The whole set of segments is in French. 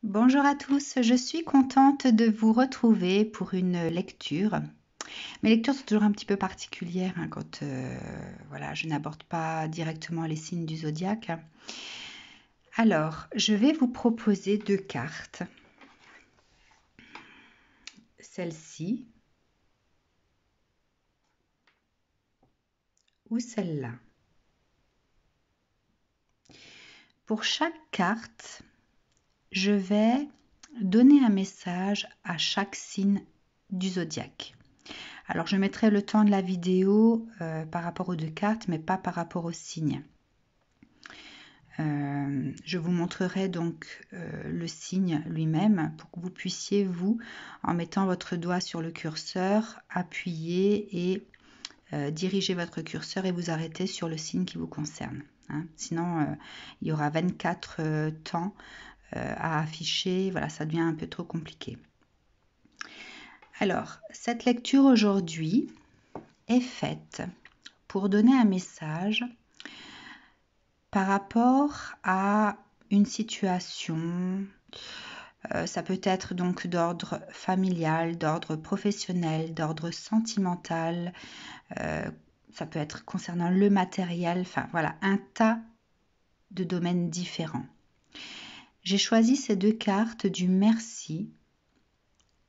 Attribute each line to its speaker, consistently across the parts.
Speaker 1: Bonjour à tous, je suis contente de vous retrouver pour une lecture. Mes lectures sont toujours un petit peu particulières quand voilà, je n'aborde pas directement les signes du zodiaque. Alors, je vais vous proposer deux cartes. Celle-ci ou celle-là. Pour chaque carte, je vais donner un message à chaque signe du zodiaque. Alors, je mettrai le temps de la vidéo par rapport aux deux cartes, mais pas par rapport aux signes. Je vous montrerai donc le signe lui-même pour que vous puissiez, vous, en mettant votre doigt sur le curseur, appuyer et diriger votre curseur et vous arrêter sur le signe qui vous concerne. Hein. Sinon, il y aura 24 temps à afficher. Voilà, ça devient un peu trop compliqué. Alors, cette lecture aujourd'hui est faite pour donner un message par rapport à une situation, ça peut être donc d'ordre familial, d'ordre professionnel, d'ordre sentimental, ça peut être concernant le matériel, enfin voilà, un tas de domaines différents. J'ai choisi ces deux cartes du merci,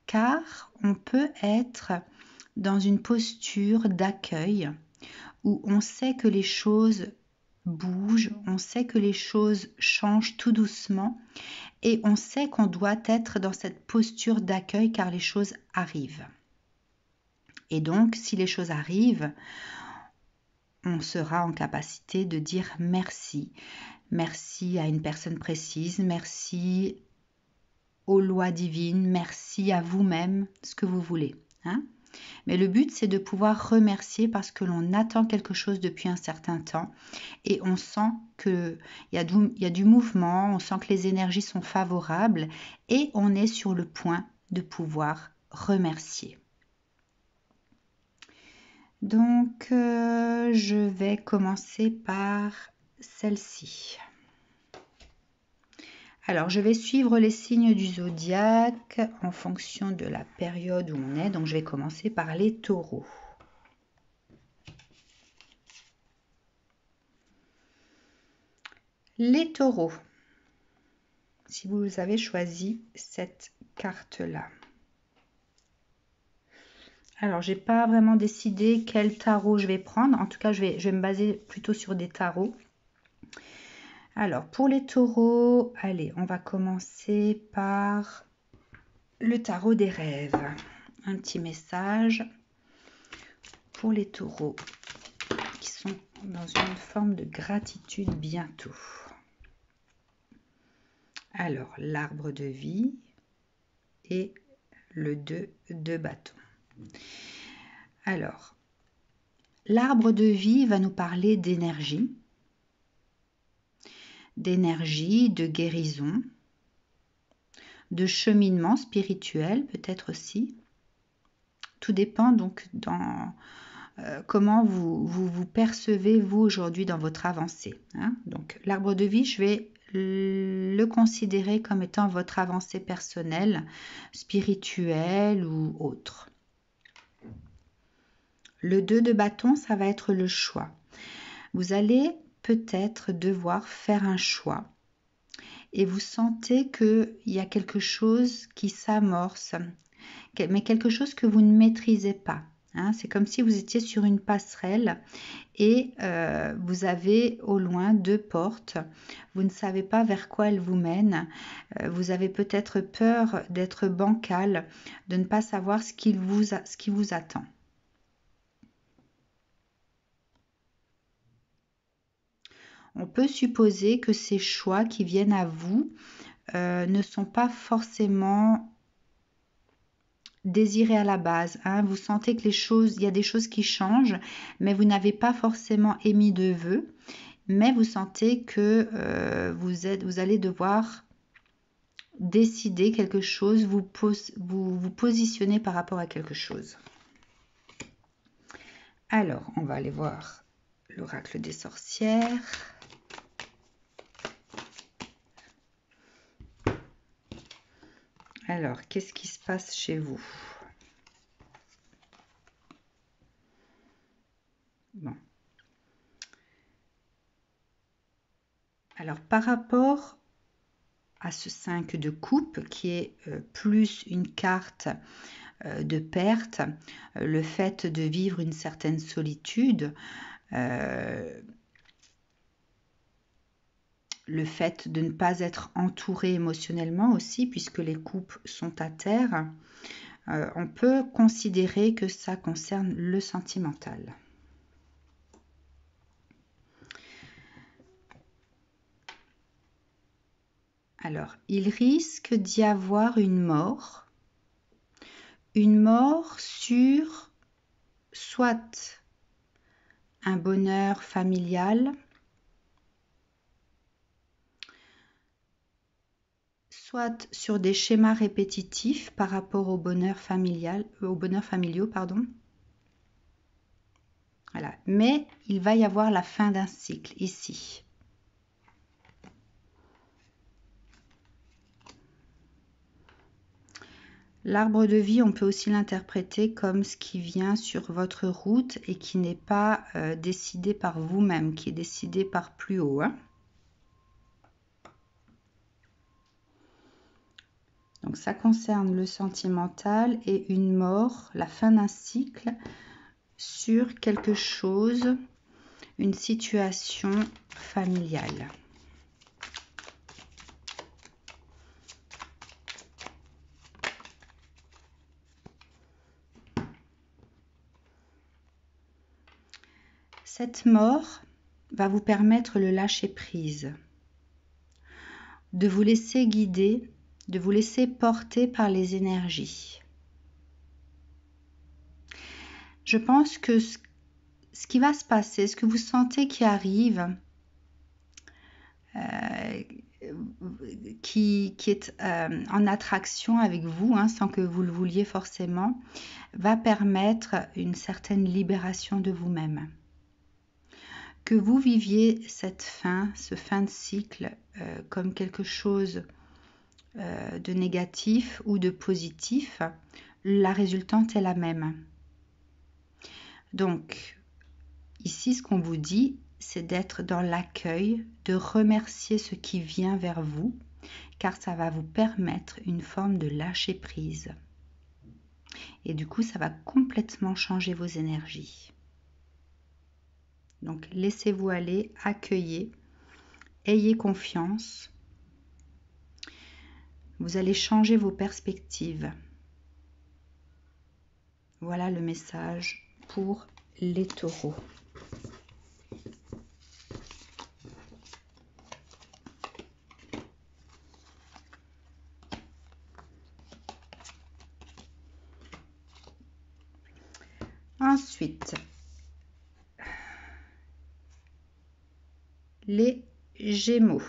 Speaker 1: car on peut être dans une posture d'accueil où on sait que les choses bouge, on sait que les choses changent tout doucement et on sait qu'on doit être dans cette posture d'accueil car les choses arrivent. Et donc, si les choses arrivent, on sera en capacité de dire merci. Merci à une personne précise, merci aux lois divines, merci à vous-même, ce que vous voulez. Hein? Mais le but, c'est de pouvoir remercier parce que l'on attend quelque chose depuis un certain temps et on sent qu'il y a du mouvement, on sent que les énergies sont favorables et on est sur le point de pouvoir remercier. Donc, je vais commencer par celle-ci. Alors, je vais suivre les signes du zodiaque en fonction de la période où on est. Donc, je vais commencer par les taureaux. Les taureaux, si vous avez choisi cette carte-là. Alors, j'ai pas vraiment décidé quel tarot je vais prendre. En tout cas, je vais me baser plutôt sur des tarots. Alors, pour les taureaux, allez, on va commencer par le tarot des rêves. Un petit message pour les taureaux qui sont dans une forme de gratitude bientôt. Alors, l'arbre de vie et le 2 de bâton. Alors, l'arbre de vie va nous parler d'énergie, de guérison, de cheminement spirituel peut-être aussi. Tout dépend donc dans comment vous percevez vous aujourd'hui dans votre avancée. Hein. Donc l'arbre de vie, je vais le considérer comme étant votre avancée personnelle, spirituelle ou autre. Le 2 de bâton, ça va être le choix. Vous allez peut-être devoir faire un choix et vous sentez qu'il y a quelque chose qui s'amorce, mais quelque chose que vous ne maîtrisez pas. Hein. C'est comme si vous étiez sur une passerelle et vous avez au loin deux portes. Vous ne savez pas vers quoi elles vous mènent. Vous avez peut-être peur d'être bancal, de ne pas savoir ce qui vous attend. On peut supposer que ces choix qui viennent à vous ne sont pas forcément désirés à la base. Hein. Vous sentez que il y a des choses qui changent, mais vous n'avez pas forcément émis de vœux, mais vous sentez que vous allez devoir décider quelque chose, vous positionner par rapport à quelque chose. Alors, on va aller voir l'oracle des sorcières. Alors, qu'est-ce qui se passe chez vous? Bon. Alors, par rapport à ce 5 de coupe, qui est plus une carte de perte, le fait de vivre une certaine solitude, le fait de ne pas être entouré émotionnellement aussi, puisque les coupes sont à terre, on peut considérer que ça concerne le sentimental. Alors, il risque d'y avoir une mort sur soit un bonheur familial, soit sur des schémas répétitifs par rapport au bonheur familial, familiaux, pardon. Voilà. Mais il va y avoir la fin d'un cycle ici. L'arbre de vie, on peut aussi l'interpréter comme ce qui vient sur votre route et qui n'est pas décidé par vous-même, qui est décidé par plus haut. Hein. Donc ça concerne le sentimental et une mort, la fin d'un cycle sur quelque chose, une situation familiale. Cette mort va vous permettre le lâcher-prise, de vous laisser guider, de vous laisser porter par les énergies. Je pense que ce qui va se passer, ce que vous sentez qui arrive, qui est en attraction avec vous, hein, sans que vous le vouliez forcément, va permettre une certaine libération de vous-même. Que vous viviez cette fin, ce fin de cycle, comme quelque chose de négatif ou de positif, la résultante est la même. Donc, ici, ce qu'on vous dit, c'est d'être dans l'accueil, de remercier ce qui vient vers vous, car ça va vous permettre une forme de lâcher-prise. Et du coup, ça va complètement changer vos énergies. Donc, laissez-vous aller, accueillez, ayez confiance. Vous allez changer vos perspectives. Voilà le message pour les taureaux. Ensuite, les Gémeaux.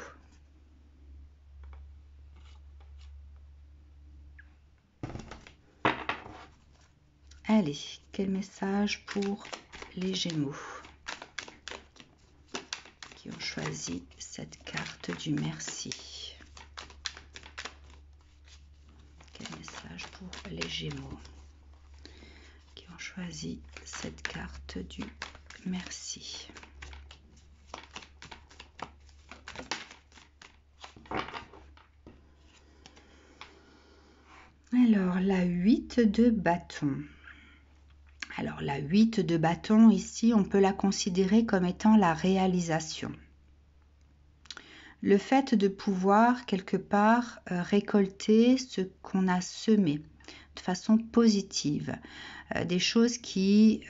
Speaker 1: Allez, quel message pour les Gémeaux qui ont choisi cette carte du merci? Quel message pour les Gémeaux qui ont choisi cette carte du merci? Alors, la 8 de bâton. Alors, la 8 de bâton, ici, on peut la considérer comme étant la réalisation. Le fait de pouvoir, quelque part, récolter ce qu'on a semé de façon positive. Des choses qui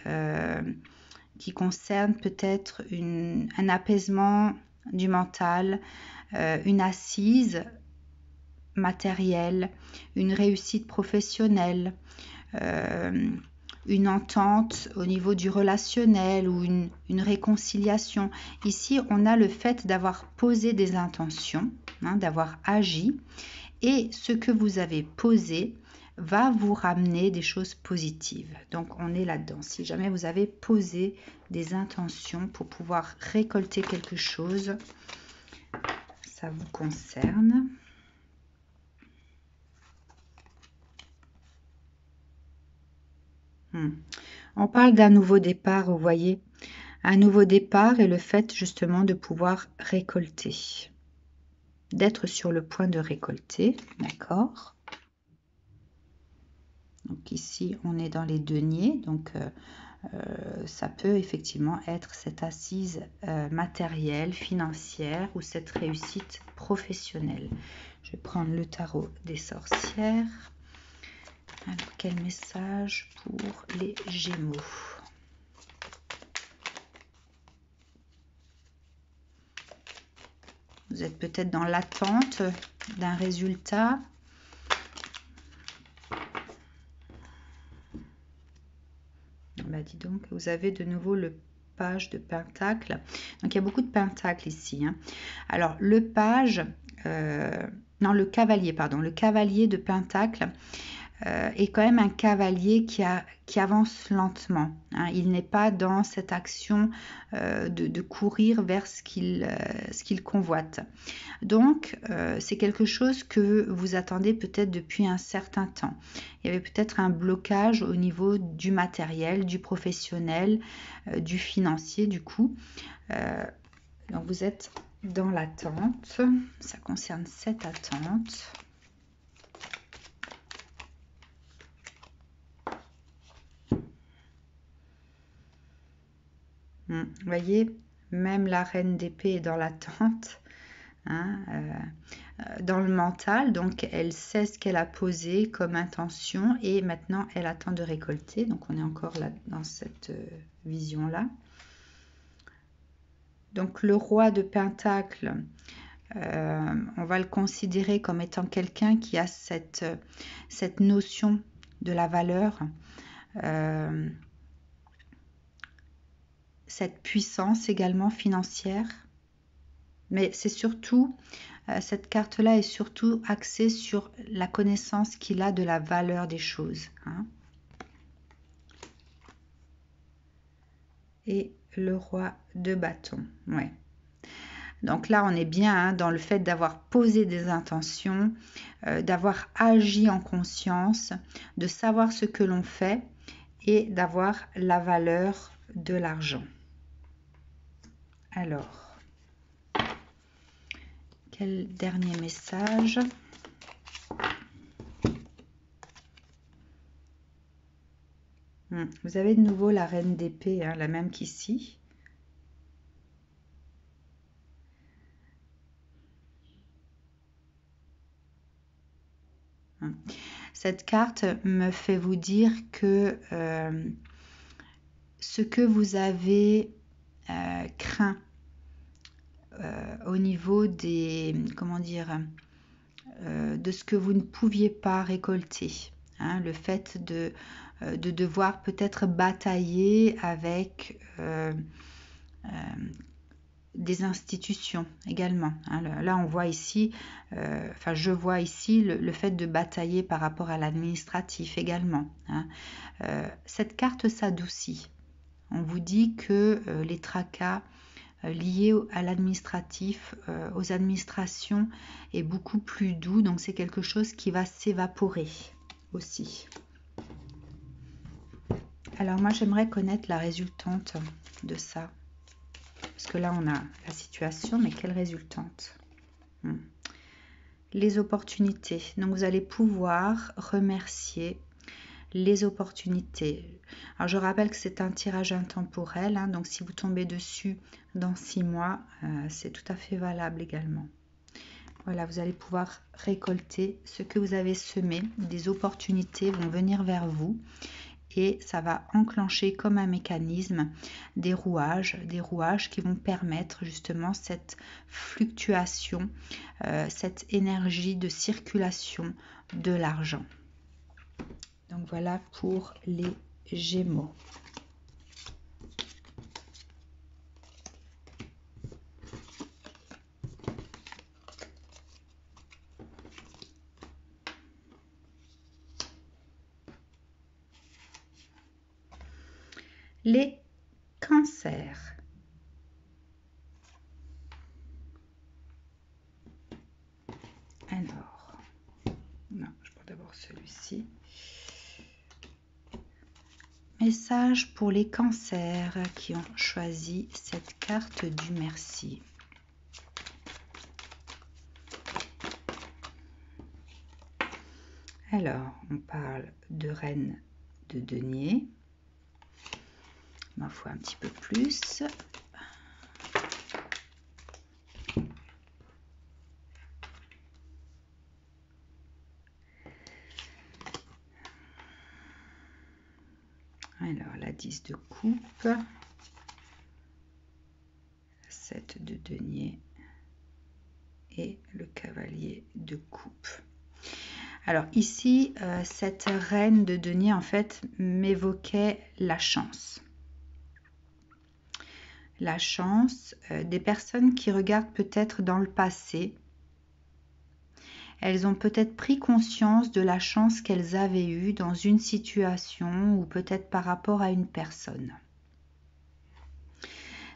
Speaker 1: concernent peut-être un apaisement du mental, une assise matérielle, une réussite professionnelle, une entente au niveau du relationnel ou une réconciliation. Ici, on a le fait d'avoir posé des intentions, hein, d'avoir agi, et ce que vous avez posé va vous ramener des choses positives. Donc, on est là-dedans. Si jamais vous avez posé des intentions pour pouvoir récolter quelque chose, ça vous concerne. On parle d'un nouveau départ, vous voyez. Un nouveau départ et le fait justement de pouvoir récolter. D'être sur le point de récolter, d'accord. Donc ici, on est dans les deniers, donc ça peut effectivement être cette assise matérielle, financière ou cette réussite professionnelle. Je vais prendre le tarot des sorcières. Alors, quel message pour les Gémeaux? Vous êtes peut-être dans l'attente d'un résultat. Bah, dis donc, vous avez de nouveau le page de Pentacle. Donc, il y a beaucoup de Pentacles ici. Hein. Alors, le page, non, le cavalier, pardon, le cavalier de Pentacle est quand même un cavalier qui avance lentement. Hein. Il n'est pas dans cette action de courir vers ce qu'il convoite. Donc, c'est quelque chose que vous attendez peut-être depuis un certain temps. Il y avait peut-être un blocage au niveau du matériel, du professionnel, du financier, du coup. Donc, vous êtes dans l'attente. Ça concerne cette attente. Vous voyez, même la reine d'épée est dans l'attente, hein, dans le mental. Donc, elle sait ce qu'elle a posé comme intention et maintenant, elle attend de récolter. Donc, on est encore là dans cette vision-là. Donc, le roi de Pentacle, on va le considérer comme étant quelqu'un qui a cette notion de la valeur, cette puissance également financière. Mais c'est surtout, cette carte-là est surtout axée sur la connaissance qu'il a de la valeur des choses. Hein. Et le roi de bâton, ouais. Donc là, on est bien hein, dans le fait d'avoir posé des intentions, d'avoir agi en conscience, de savoir ce que l'on fait et d'avoir la valeur de l'argent. Alors, quel dernier message ? Vous avez de nouveau la reine d'épée, hein, la même qu'ici. Cette carte me fait vous dire que ce que vous avez craint au niveau des, comment dire, de ce que vous ne pouviez pas récolter, hein, le fait de devoir peut-être batailler avec des institutions également. Hein. Là, on voit ici, enfin, je vois ici le fait de batailler par rapport à l'administratif également. Hein. Cette carte s'adoucit. On vous dit que les tracas liés à l'administratif, aux administrations, est beaucoup plus doux. Donc, c'est quelque chose qui va s'évaporer aussi. Alors, moi, j'aimerais connaître la résultante de ça. Parce que là, on a la situation, mais quelle résultante? Les opportunités. Donc, vous allez pouvoir remercier les opportunités. Alors, je rappelle que c'est un tirage intemporel. Hein, donc, si vous tombez dessus dans 6 mois, c'est tout à fait valable également. Voilà, vous allez pouvoir récolter ce que vous avez semé. Des opportunités vont venir vers vous. Et ça va enclencher comme un mécanisme des rouages qui vont permettre justement cette fluctuation, cette énergie de circulation de l'argent. Donc voilà pour les Gémeaux. Les Cancers. Alors, non, je prends d'abord celui-ci. Message pour les cancers qui ont choisi cette carte du merci. Alors, on parle de reine de denier. Il m'en faut un petit peu plus. Alors, la 10 de coupe, 7 de denier et le cavalier de coupe. Alors ici, cette reine de denier, en fait, m'évoquait la chance. La chance des personnes qui regardent peut-être dans le passé. Elles ont peut-être pris conscience de la chance qu'elles avaient eue dans une situation ou peut-être par rapport à une personne.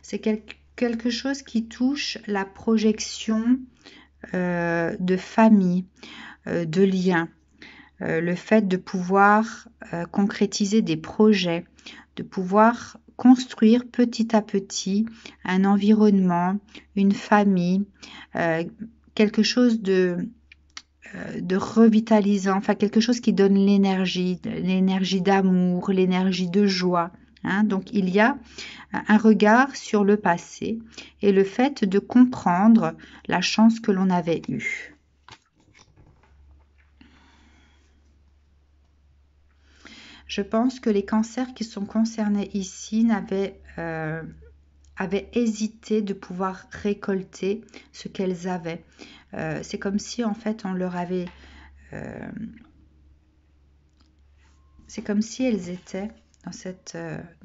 Speaker 1: C'est quelque chose qui touche la projection de famille, de liens, le fait de pouvoir concrétiser des projets, de pouvoir construire petit à petit un environnement, une famille, quelque chose de revitalisant, enfin quelque chose qui donne l'énergie d'amour, l'énergie de joie. Hein. Donc il y a un regard sur le passé et le fait de comprendre la chance que l'on avait eue. Je pense que les cancers qui sont concernés ici avaient hésité de pouvoir récolter ce qu'elles avaient. C'est comme si en fait on leur avait... c'est comme si elles étaient dans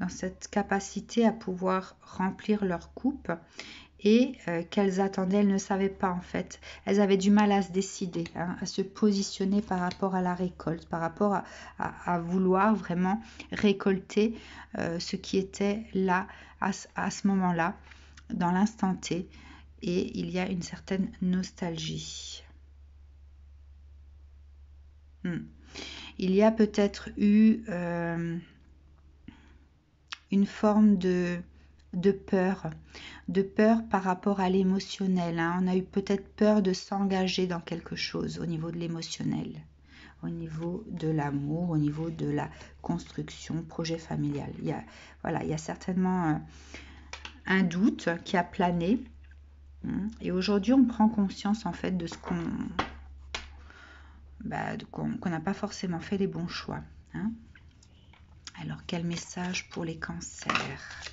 Speaker 1: cette capacité à pouvoir remplir leur coupe et qu'elles attendaient, elles ne savaient pas en fait. Elles avaient du mal à se décider, hein, à se positionner par rapport à la récolte, par rapport à vouloir vraiment récolter ce qui était là à ce moment-là, dans l'instant T. Et il y a une certaine nostalgie. Il y a peut-être eu une forme de peur par rapport à l'émotionnel. Hein. On a eu peut-être peur de s'engager dans quelque chose au niveau de l'émotionnel, au niveau de l'amour, au niveau de la construction, projet familial. Il y a certainement un doute qui a plané. Et aujourd'hui, on prend conscience en fait de ce qu'on n'a pas forcément fait les bons choix. Hein. Alors, quel message pour les cancers ?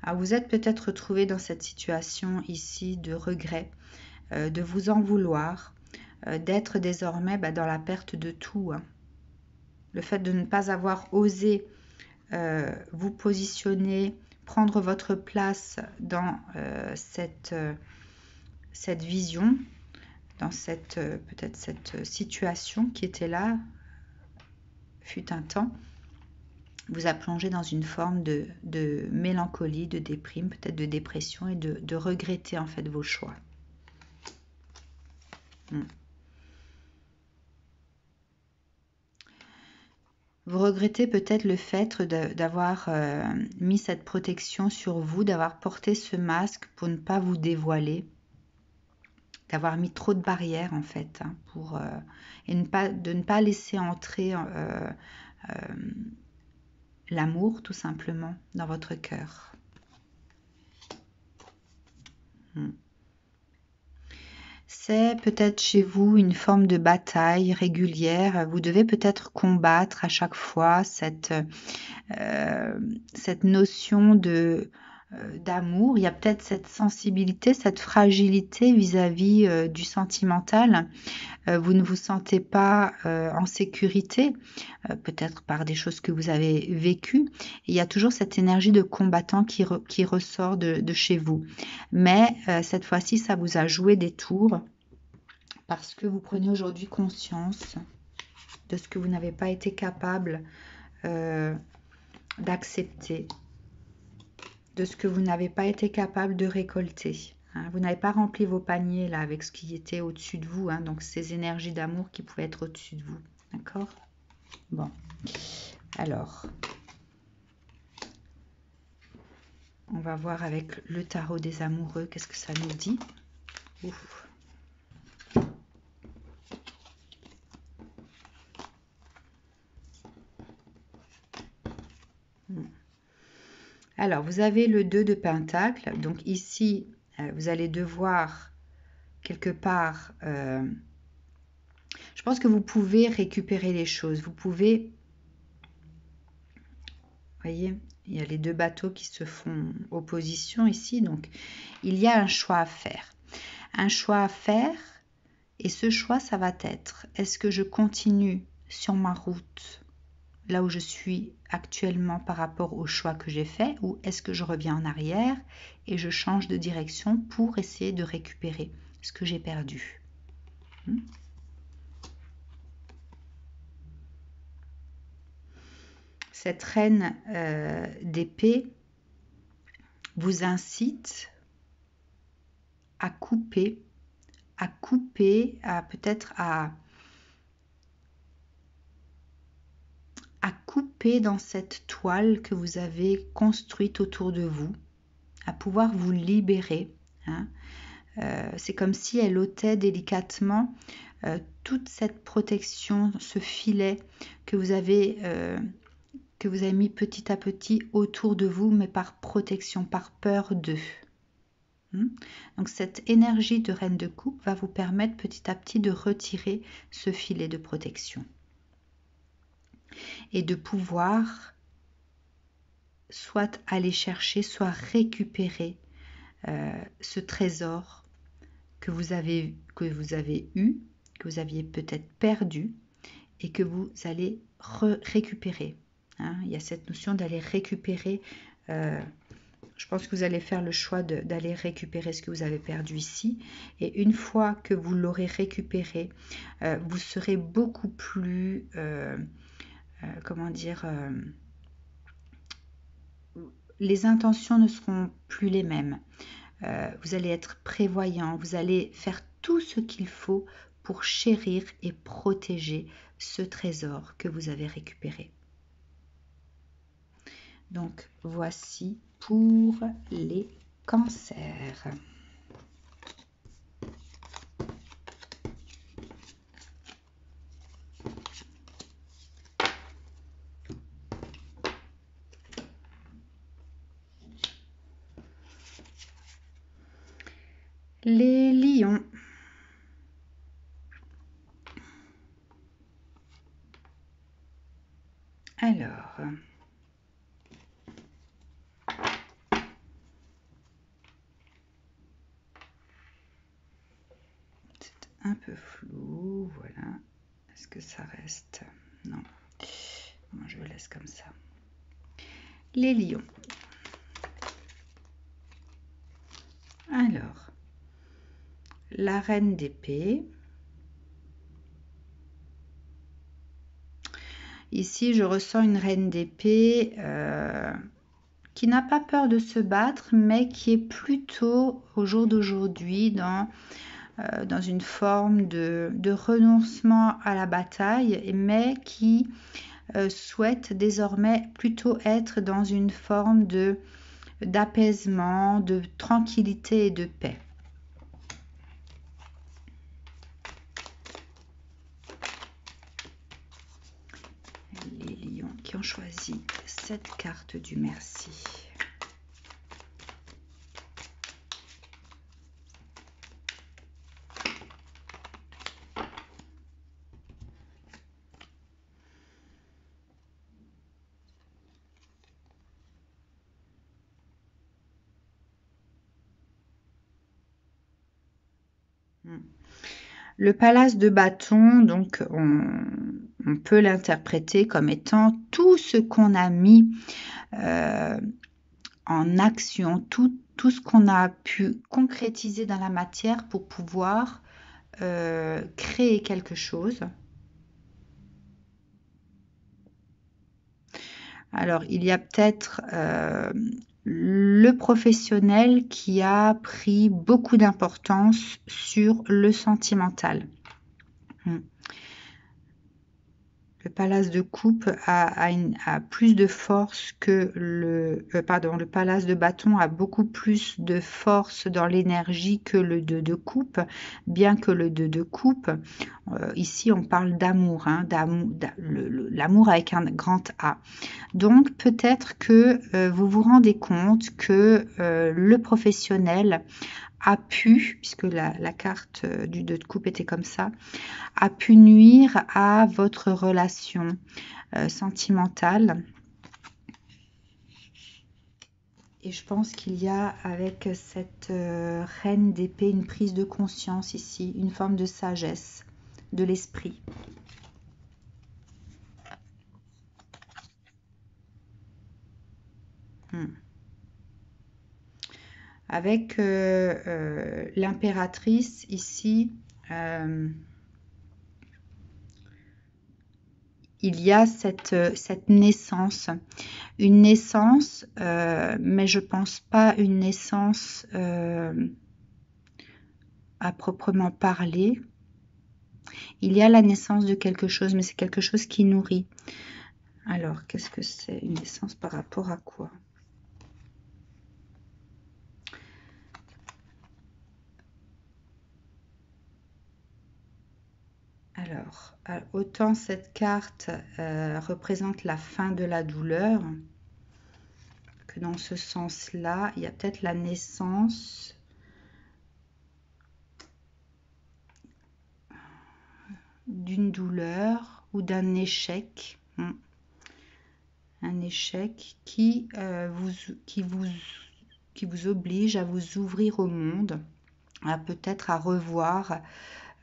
Speaker 1: Alors, vous êtes peut-être retrouvé dans cette situation ici de regret, de vous en vouloir, d'être désormais dans la perte de tout. Hein. Le fait de ne pas avoir osé vous positionner, prendre votre place dans cette vision, dans peut-être cette situation qui était là, fut un temps, vous a plongé dans une forme de mélancolie, de déprime, peut-être de dépression et de regretter en fait vos choix. Vous regrettez peut-être le fait d'avoir mis cette protection sur vous, d'avoir porté ce masque pour ne pas vous dévoiler, d'avoir mis trop de barrières en fait, hein, et de ne pas laisser entrer l'amour tout simplement dans votre cœur. C'est peut-être chez vous une forme de bataille régulière. Vous devez peut-être combattre à chaque fois cette notion d'amour. Il y a peut-être cette sensibilité, cette fragilité vis-à-vis du sentimental. Vous ne vous sentez pas en sécurité, peut-être par des choses que vous avez vécues. Il y a toujours cette énergie de combattant qui ressort de chez vous. Mais cette fois-ci, ça vous a joué des tours parce que vous prenez aujourd'hui conscience de ce que vous n'avez pas été capable d'accepter, de ce que vous n'avez pas été capable de récolter. Hein. Vous n'avez pas rempli vos paniers là avec ce qui était au-dessus de vous. Hein, donc, ces énergies d'amour qui pouvaient être au-dessus de vous. D'accord? Bon. Alors, on va voir avec le tarot des amoureux, qu'est-ce que ça nous dit. Ouf. Alors, vous avez le 2 de Pentacle. Donc ici, vous allez devoir, quelque part, je pense que vous pouvez récupérer les choses. Vous pouvez, voyez, il y a les deux bateaux qui se font opposition ici. Donc, il y a un choix à faire. Un choix à faire. Et ce choix, ça va être, est-ce que je continue sur ma route là où je suis actuellement par rapport au choix que j'ai fait, ou est-ce que je reviens en arrière et je change de direction pour essayer de récupérer ce que j'ai perdu. Cette reine d'épée vous incite à couper, peut-être à couper dans cette toile que vous avez construite autour de vous, à pouvoir vous libérer. Hein. C'est comme si elle ôtait délicatement toute cette protection, ce filet que vous avez mis petit à petit autour de vous, mais par protection, par peur d'eux. Donc cette énergie de reine de coupe va vous permettre petit à petit de retirer ce filet de protection et de pouvoir soit aller chercher, soit récupérer ce trésor que vous avez eu, que vous aviez peut-être perdu et que vous allez récupérer. Hein. Il y a cette notion d'aller récupérer. Je pense que vous allez faire le choix d'aller récupérer ce que vous avez perdu ici. Et une fois que vous l'aurez récupéré, vous serez beaucoup plus, comment dire, les intentions ne seront plus les mêmes. Vous allez être prévoyant, vous allez faire tout ce qu'il faut pour chérir et protéger ce trésor que vous avez récupéré. Donc, voici pour les cancers. Les lions. Alors, c'est un peu flou, voilà. Est-ce que ça reste? Non. Moi, je laisse comme ça. Les lions. Alors, la reine d'épée. Ici, je ressens une reine d'épée qui n'a pas peur de se battre, mais qui est plutôt, au jour d'aujourd'hui, dans une forme de renoncement à la bataille, mais qui souhaite désormais plutôt être dans une forme d'apaisement, de tranquillité et de paix. Les lions qui ont choisi cette carte du merci. Le palace de bâton, donc on peut l'interpréter comme étant tout ce qu'on a mis en action, tout ce qu'on a pu concrétiser dans la matière pour pouvoir créer quelque chose. Alors, il y a peut-être le professionnel qui a pris beaucoup d'importance sur le sentimental. Le palace de coupe a plus de force que le palace de bâton a beaucoup plus de force dans l'énergie que le 2 de coupe, bien que le 2 de coupe, ici on parle d'amour, hein, l'amour avec un grand A. Donc peut-être que vous vous rendez compte que le professionnel a pu, puisque la carte du 2 de coupe était comme ça, a pu nuire à votre relation sentimentale. Et je pense qu'il y a avec cette reine d'épée une prise de conscience ici, une forme de sagesse de l'esprit. Avec l'impératrice ici, il y a cette naissance, une naissance, mais je pense pas une naissance à proprement parler. Il y a la naissance de quelque chose, mais c'est quelque chose qui nourrit. Alors, qu'est-ce que c'est une naissance par rapport à quoi? Alors, autant cette carte représente la fin de la douleur, que dans ce sens-là, il y a peut-être la naissance d'une douleur ou d'un échec. Un échec qui vous oblige à vous ouvrir au monde, à peut-être à revoir,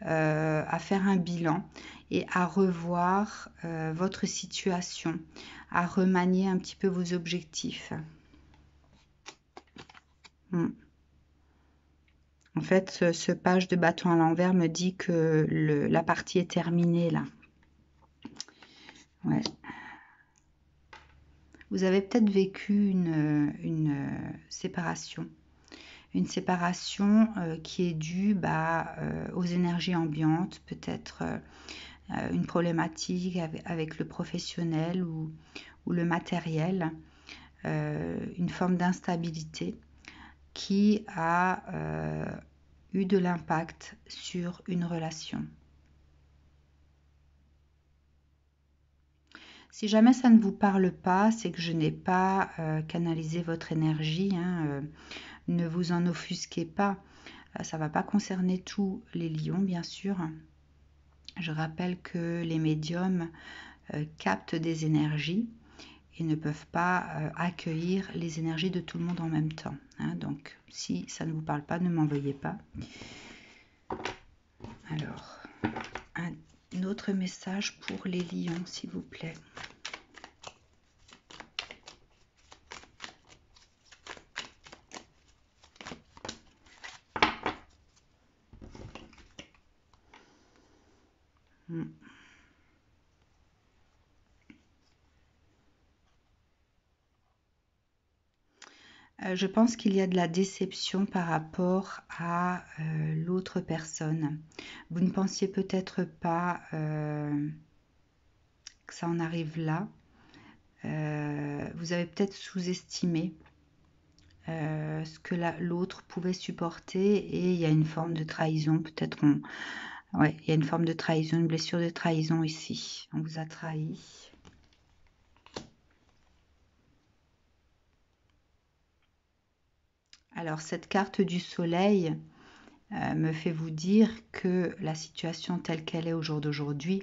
Speaker 1: à faire un bilan et à revoir votre situation, à remanier un petit peu vos objectifs. En fait, ce page de bâton à l'envers me dit que la partie est terminée là. Ouais. Vous avez peut-être vécu une séparation. Une séparation qui est due aux énergies ambiantes, peut-être une problématique avec le professionnel ou le matériel, une forme d'instabilité qui a eu de l'impact sur une relation. Si jamais ça ne vous parle pas, c'est que je n'ai pas canalisé votre énergie, hein, ne vous en offusquez pas. Ça ne va pas concerner tous les lions, bien sûr. Je rappelle que les médiums captent des énergies et ne peuvent pas accueillir les énergies de tout le monde en même temps. Hein. Donc, si ça ne vous parle pas, ne m'en veuillez pas. Alors, un autre message pour les lions, s'il vous plaît. Je pense qu'il y a de la déception par rapport à l'autre personne. Vous ne pensiez peut-être pas que ça en arrive là. Vous avez peut-être sous-estimé ce que l'autre pouvait supporter et il y a une forme de trahison. Peut-être ouais, il y a une forme de trahison, une blessure de trahison ici. On vous a trahi. Alors cette carte du soleil me fait vous dire que la situation telle qu'elle est au jour d'aujourd'hui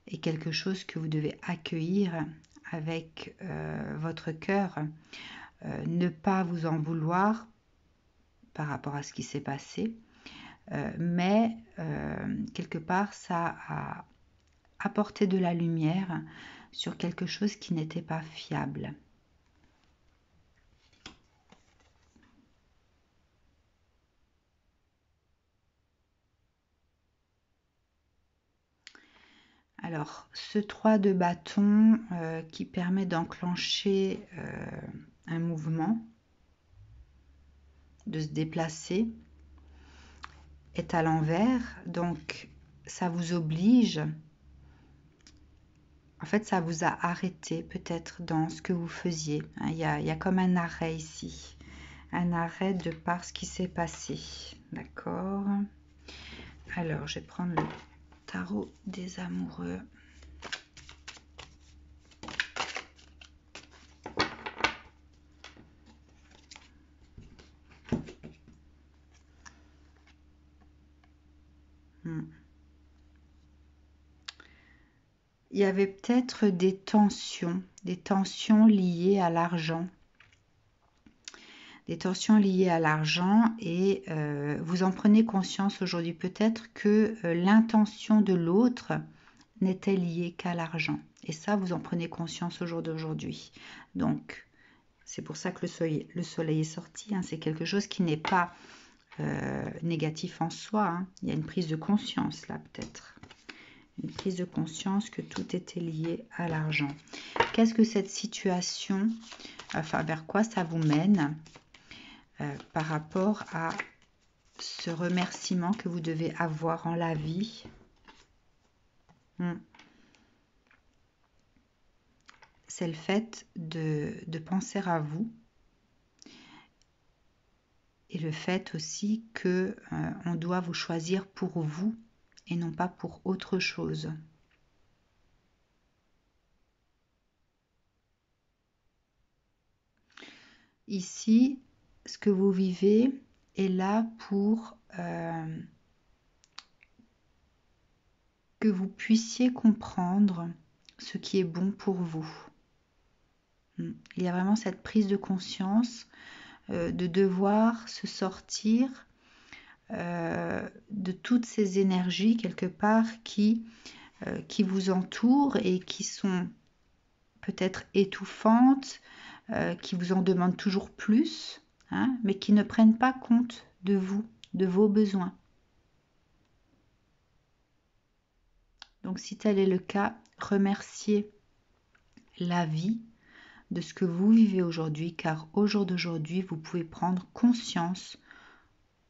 Speaker 1: est quelque chose que vous devez accueillir avec votre cœur, ne pas vous en vouloir par rapport à ce qui s'est passé, mais quelque part ça a apporté de la lumière sur quelque chose qui n'était pas fiable. Alors, ce 3 de bâton qui permet d'enclencher un mouvement, de se déplacer est à l'envers, donc ça vous oblige, en fait ça vous a arrêté peut-être dans ce que vous faisiez. Il y a comme un arrêt ici, un arrêt de par ce qui s'est passé. D'accord? Alors je vais prendre le tarot des amoureux. Il y avait peut-être des tensions liées à l'argent. Des tensions liées à l'argent et vous en prenez conscience aujourd'hui. Peut-être que l'intention de l'autre n'était liée qu'à l'argent. Et ça, vous en prenez conscience au jour d'aujourd'hui. Donc, c'est pour ça que le soleil est sorti. Hein. C'est quelque chose qui n'est pas négatif en soi. Hein. Il y a une prise de conscience là, peut-être. Une prise de conscience que tout était lié à l'argent. Qu'est-ce que cette situation, enfin vers quoi ça vous mène par rapport à ce remerciement que vous devez avoir en la vie? C'est le fait de penser à vous et le fait aussi que on doit vous choisir pour vous et non pas pour autre chose. Ici, ce que vous vivez est là pour que vous puissiez comprendre ce qui est bon pour vous. Il y a vraiment cette prise de conscience de devoir se sortir de toutes ces énergies quelque part qui vous entourent et qui sont peut-être étouffantes, qui vous en demandent toujours plus, hein, mais qui ne prennent pas compte de vous, de vos besoins. Donc si tel est le cas, remerciez la vie de ce que vous vivez aujourd'hui, car au jour d'aujourd'hui, vous pouvez prendre conscience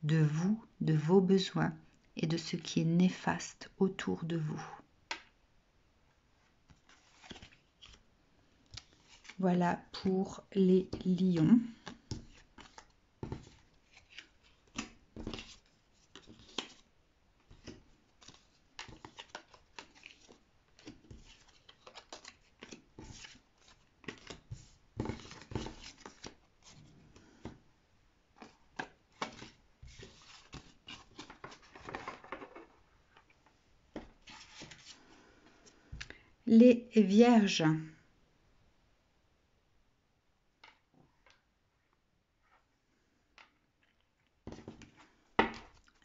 Speaker 1: de vous, de vos besoins et de ce qui est néfaste autour de vous. Voilà pour les lions. Les vierges.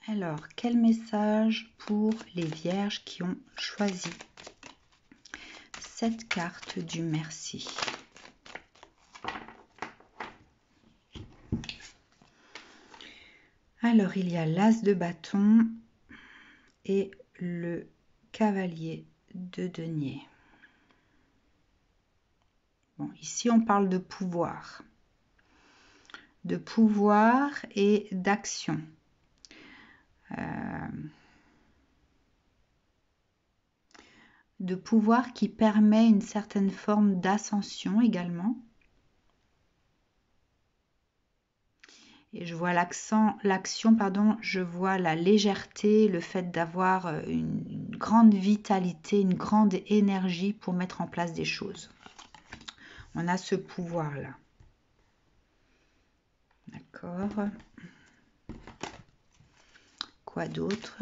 Speaker 1: Alors, quel message pour les vierges qui ont choisi cette carte du merci? Alors, il y a l'as de bâton et le cavalier de denier. Bon, ici, on parle de pouvoir. De pouvoir et d'action. De pouvoir qui permet une certaine forme d'ascension également. Et je vois l'action, je vois la légèreté, le fait d'avoir une grande vitalité, une grande énergie pour mettre en place des choses. On a ce pouvoir-là. D'accord. Quoi d'autre ?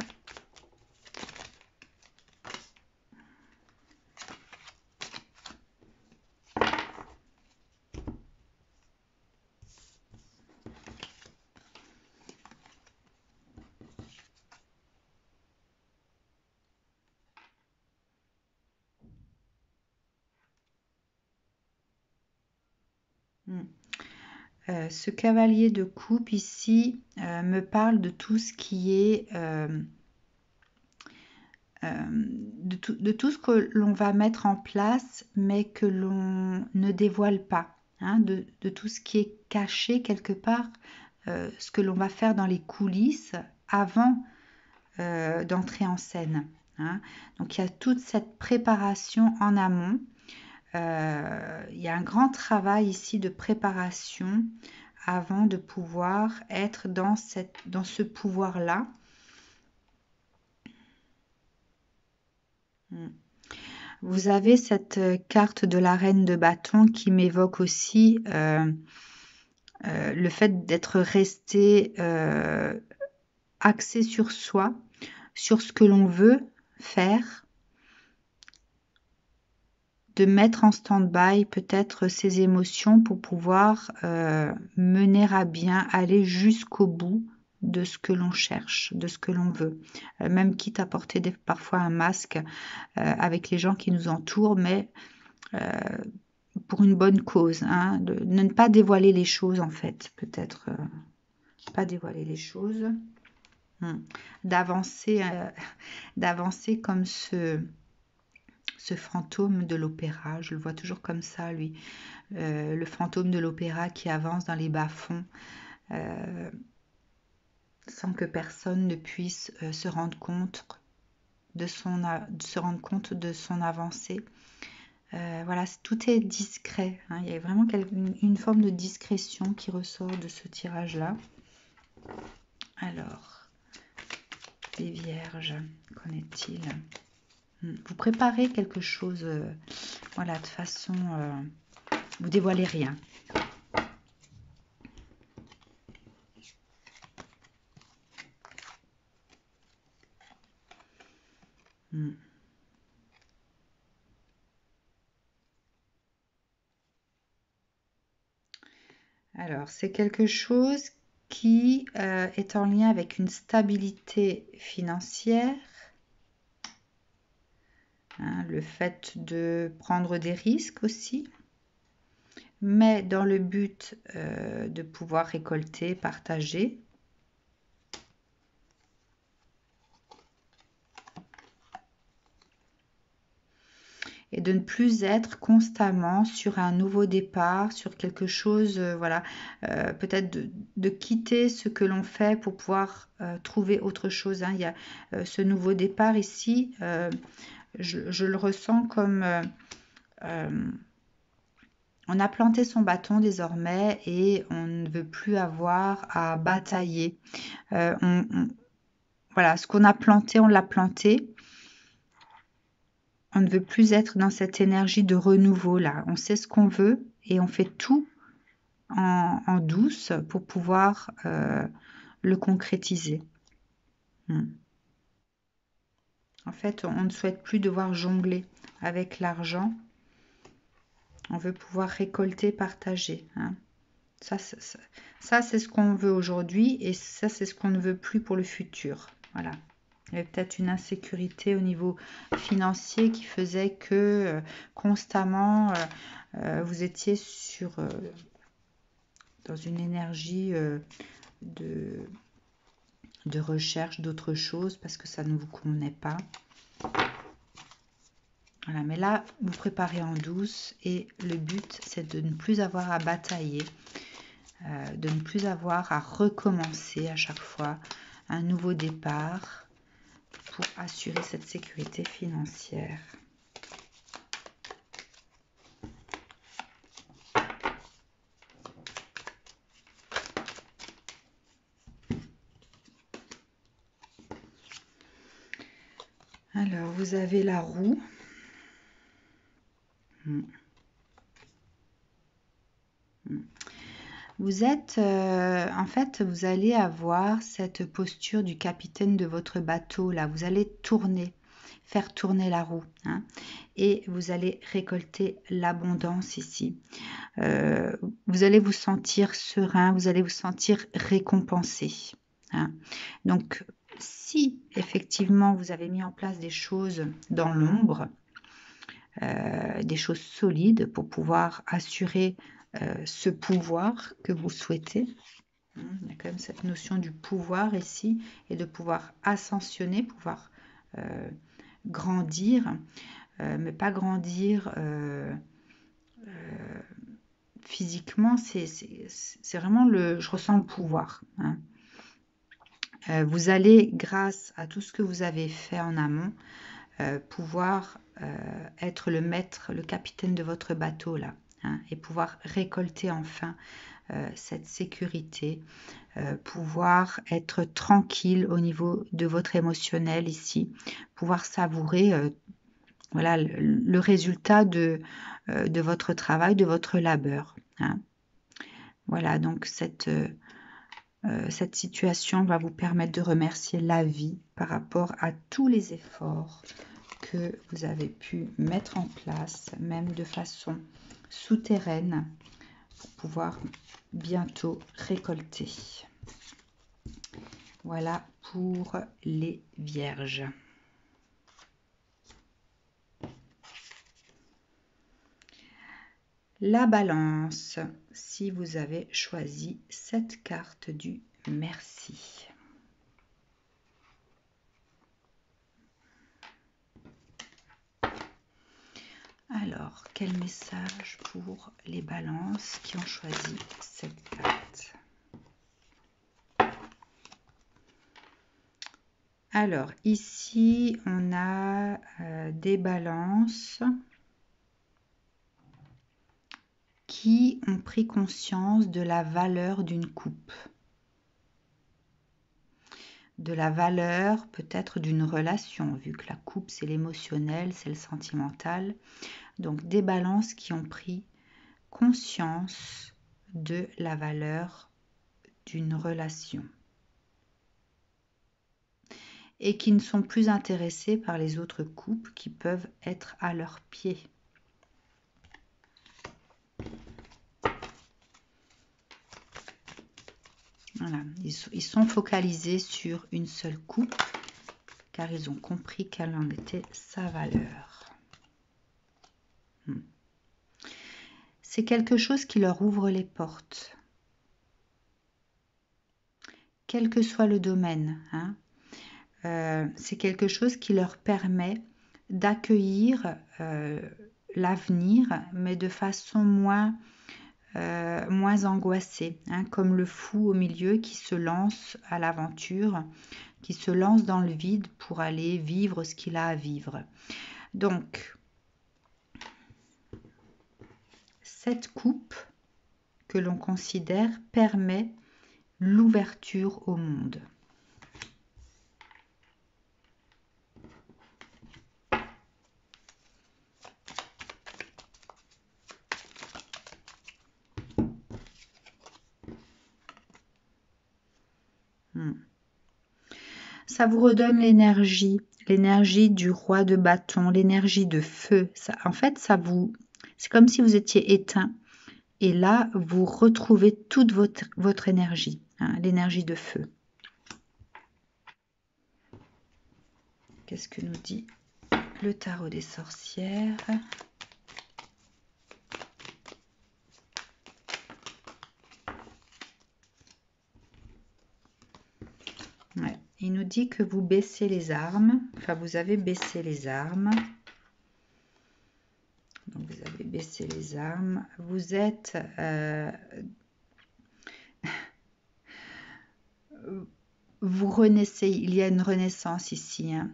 Speaker 1: Ce cavalier de coupe ici me parle de tout ce qui est de tout ce que l'on va mettre en place mais que l'on ne dévoile pas, hein, de tout ce qui est caché quelque part ce que l'on va faire dans les coulisses avant d'entrer en scène. Hein. Donc il y a toute cette préparation en amont. Il y a un grand travail ici de préparation avant de pouvoir être dans ce pouvoir-là. Vous avez cette carte de la reine de bâton qui m'évoque aussi le fait d'être resté axé sur soi, sur ce que l'on veut faire, de mettre en stand-by peut-être ses émotions pour pouvoir mener à bien, aller jusqu'au bout de ce que l'on cherche, de ce que l'on veut. Même quitte à porter parfois un masque avec les gens qui nous entourent, mais pour une bonne cause. Hein, de ne pas dévoiler les choses en fait, peut-être pas dévoiler les choses. D'avancer comme ce fantôme de l'opéra, je le vois toujours comme ça, lui, le fantôme de l'opéra qui avance dans les bas-fonds sans que personne ne puisse se rendre compte de son avancée. Voilà, tout est discret. Hein. Il y a vraiment une forme de discrétion qui ressort de ce tirage-là. Alors, les vierges, qu'en est-il ? Vous préparez quelque chose, voilà, de façon... vous dévoilez rien. Alors, c'est quelque chose qui est en lien avec une stabilité financière, hein, le fait de prendre des risques aussi, mais dans le but de pouvoir récolter, partager. Et de ne plus être constamment sur un nouveau départ, sur quelque chose, voilà, peut-être de quitter ce que l'on fait pour pouvoir trouver autre chose. Hein. Il y a ce nouveau départ ici, je le ressens comme on a planté son bâton désormais et on ne veut plus avoir à batailler. Voilà, ce qu'on a planté, on l'a planté. On ne veut plus être dans cette énergie de renouveau là. On sait ce qu'on veut et on fait tout en douce pour pouvoir le concrétiser. En fait, on ne souhaite plus devoir jongler avec l'argent. On veut pouvoir récolter, partager. Hein. Ça, c'est ce qu'on veut aujourd'hui et ça, c'est ce qu'on ne veut plus pour le futur. Voilà. Il y avait peut-être une insécurité au niveau financier qui faisait que constamment vous étiez dans une énergie de recherche d'autre chose parce que ça ne vous convenait pas. Voilà, mais là, vous préparez en douce et le but, c'est de ne plus avoir à batailler, de ne plus avoir à recommencer à chaque fois un nouveau départ pour assurer cette sécurité financière. Alors, vous avez la roue. Vous êtes, en fait, vous allez avoir cette posture du capitaine de votre bateau, là. Vous allez tourner, faire tourner la roue. Hein, et vous allez récolter l'abondance ici. Vous allez vous sentir serein, vous allez vous sentir récompensé. Hein. Donc, si effectivement vous avez mis en place des choses dans l'ombre, des choses solides pour pouvoir assurer ce pouvoir que vous souhaitez. Il y a quand même cette notion du pouvoir ici et de pouvoir ascensionner, pouvoir grandir, mais pas grandir physiquement, c'est vraiment je ressens le pouvoir. Hein. Vous allez, grâce à tout ce que vous avez fait en amont, pouvoir être le maître, le capitaine de votre bateau là, hein, et pouvoir récolter enfin cette sécurité, pouvoir être tranquille au niveau de votre émotionnel ici, pouvoir savourer voilà, le résultat de votre travail, de votre labeur. Hein. Voilà, donc cette situation va vous permettre de remercier la vie par rapport à tous les efforts que vous avez pu mettre en place, même de façon souterraine, pour pouvoir bientôt récolter. Voilà pour les vierges. La balance, si vous avez choisi cette carte du merci. Alors, quel message pour les balances qui ont choisi cette carte? Alors, ici, on a des balances qui ont pris conscience de la valeur d'une coupe. De la valeur peut-être d'une relation, vu que la coupe, c'est l'émotionnel, c'est le sentimental. Donc, des balances qui ont pris conscience de la valeur d'une relation. Et qui ne sont plus intéressés par les autres couples qui peuvent être à leurs pieds. Voilà, ils sont focalisés sur une seule coupe car ils ont compris quelle en était sa valeur. C'est quelque chose qui leur ouvre les portes. Quel que soit le domaine, hein. C'est quelque chose qui leur permet d'accueillir l'avenir, mais de façon moins angoissée, hein, comme le fou au milieu qui se lance à l'aventure, qui se lance dans le vide pour aller vivre ce qu'il a à vivre. Donc, cette coupe que l'on considère permet l'ouverture au monde. Ça vous redonne l'énergie du roi de bâton, l'énergie de feu. Ça, en fait, c'est comme si vous étiez éteint. Et là, vous retrouvez toute votre énergie, hein, l'énergie de feu. Qu'est-ce que nous dit le tarot des sorcières? Ouais. Il nous dit que vous baissez les armes. Enfin, vous avez baissé les armes. Donc, vous avez baissé les armes. Vous êtes... vous renaissez. Il y a une renaissance ici. Hein.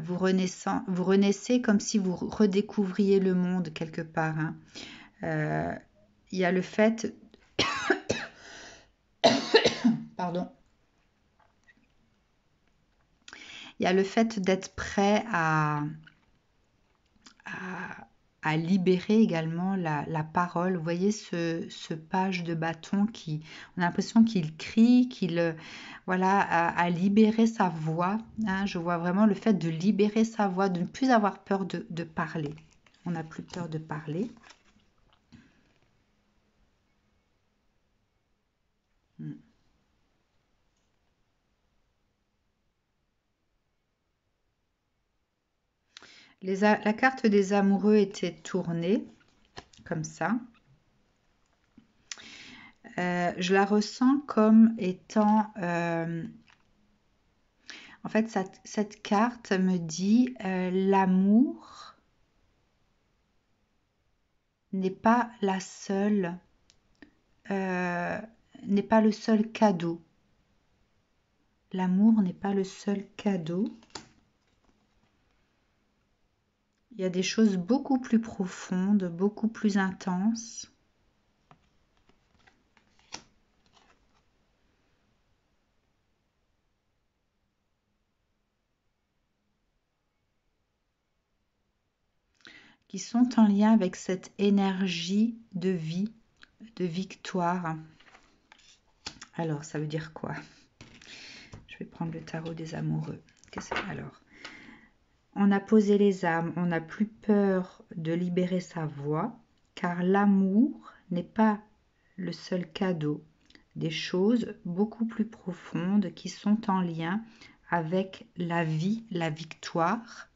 Speaker 1: Vous renaissez comme si vous redécouvriez le monde quelque part. Hein. Il y a le fait... Pardon. Il y a le fait d'être prêt à libérer également la parole. Vous voyez ce page de bâton qui, on a l'impression qu'il crie, voilà, à libérer sa voix. Hein. Je vois vraiment le fait de libérer sa voix, de ne plus avoir peur de parler. On n'a plus peur de parler. La carte des amoureux était tournée, comme ça. Je la ressens comme étant... en fait, cette carte me dit l'amour n'est pas la seule n'est pas le seul cadeau. L'amour n'est pas le seul cadeau. Il y a des choses beaucoup plus profondes, beaucoup plus intenses. Qui sont en lien avec cette énergie de vie, de victoire. Alors, ça veut dire quoi? Je vais prendre le tarot des amoureux. Alors, on a posé les armes, on n'a plus peur de libérer sa voix, car l'amour n'est pas le seul cadeau. Des choses beaucoup plus profondes qui sont en lien avec la vie, la victoire.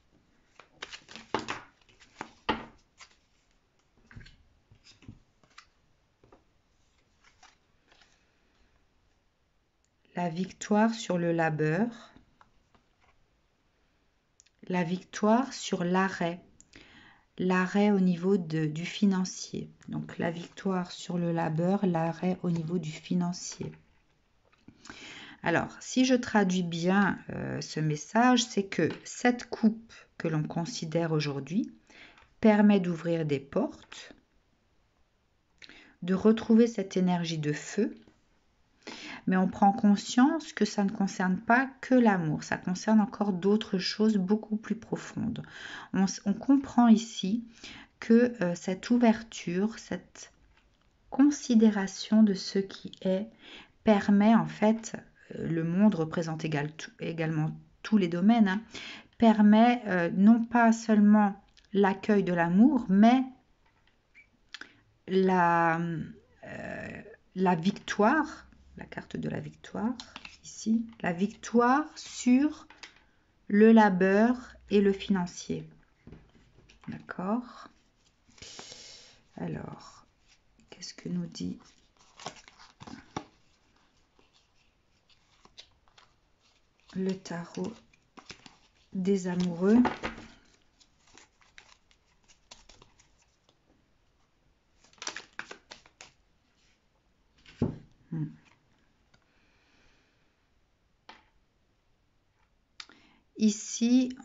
Speaker 1: La victoire sur le labeur, la victoire sur l'arrêt au niveau du financier. Donc la victoire sur le labeur, l'arrêt au niveau du financier. Alors, si je traduis bien ce message, c'est que cette coupe que l'on considère aujourd'hui permet d'ouvrir des portes, de retrouver cette énergie de feu, mais on prend conscience que ça ne concerne pas que l'amour, ça concerne encore d'autres choses beaucoup plus profondes. On comprend ici que cette ouverture, cette considération de ce qui est, permet en fait, le monde représente également tous les domaines, hein, permet non pas seulement l'accueil de l'amour, mais la victoire, la carte de la victoire, ici, la victoire sur le labeur et le financier. D'accord? Alors, qu'est-ce que nous dit le tarot des amoureux? Ici,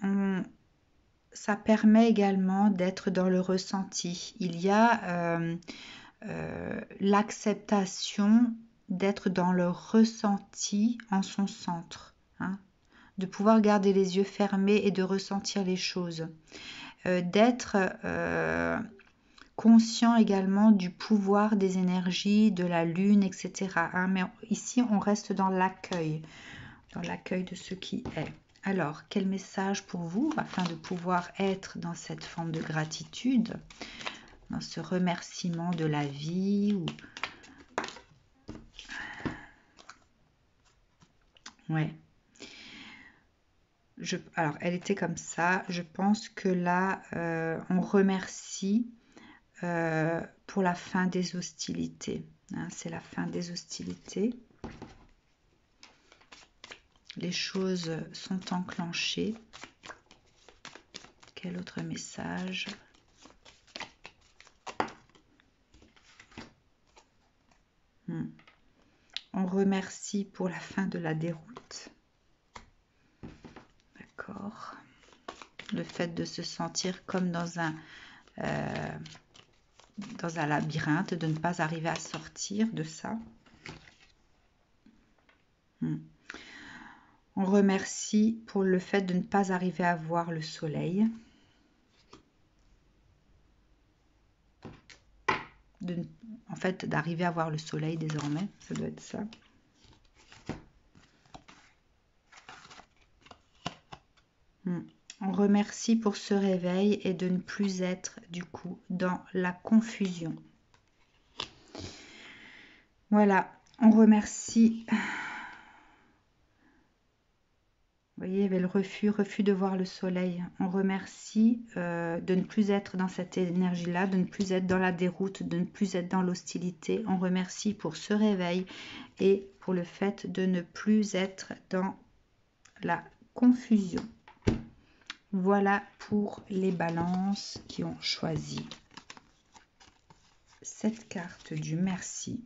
Speaker 1: ça permet également d'être dans le ressenti. Il y a l'acceptation d'être dans le ressenti en son centre, hein, de pouvoir garder les yeux fermés et de ressentir les choses, d'être conscient également du pouvoir des énergies, de la lune, etc. Hein, mais ici, on reste dans l'accueil de ce qui est. Alors, quel message pour vous afin de pouvoir être dans cette forme de gratitude, dans ce remerciement de la vie ou... Ouais. Alors, elle était comme ça. Je pense que là, on remercie pour la fin des hostilités. Hein, c'est la fin des hostilités. Les choses sont enclenchées. Quel autre message? On remercie pour la fin de la déroute. D'accord. Le fait de se sentir comme dans un labyrinthe, de ne pas arriver à sortir de ça. On remercie pour le fait de ne pas arriver à voir le soleil. En fait, d'arriver à voir le soleil désormais, ça doit être ça. On remercie pour ce réveil et de ne plus être du coup dans la confusion. Voilà, on remercie. Vous voyez, il y avait le refus de voir le soleil. On remercie de ne plus être dans cette énergie-là, de ne plus être dans la déroute, de ne plus être dans l'hostilité. On remercie pour ce réveil et pour le fait de ne plus être dans la confusion. Voilà pour les balances qui ont choisi cette carte du merci.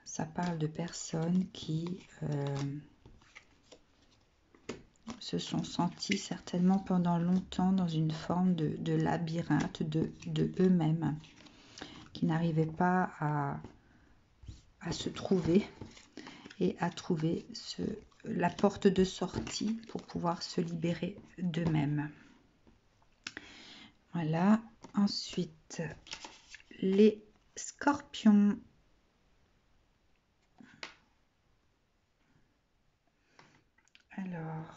Speaker 1: Ça parle de personnes qui se sont senties certainement pendant longtemps dans une forme de labyrinthe de eux-mêmes, qui n'arrivaient pas à se trouver et à trouver la porte de sortie pour pouvoir se libérer d'eux-mêmes. Voilà. Ensuite, les scorpions. Alors,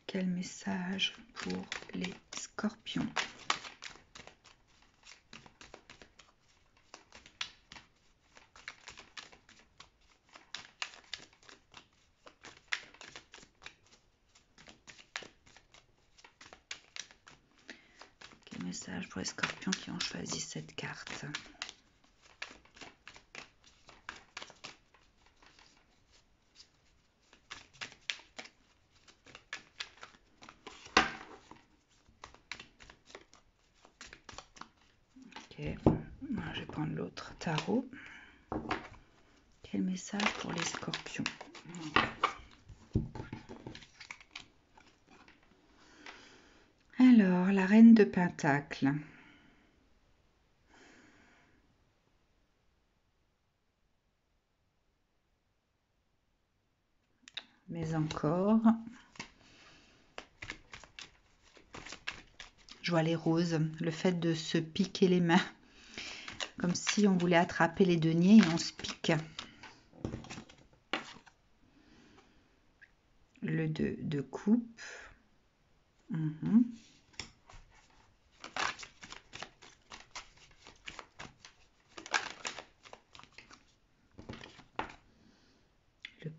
Speaker 1: quel message pour les scorpions? Quel message pour les scorpions qui ont choisi cette carte? Ok, je vais prendre l'autre tarot. Quel message pour les scorpions? Alors, la reine de Pentacle. Mais encore. Je vois les roses, le fait de se piquer les mains. Comme si on voulait attraper les deniers et on se pique. Le 2 de coupe. Le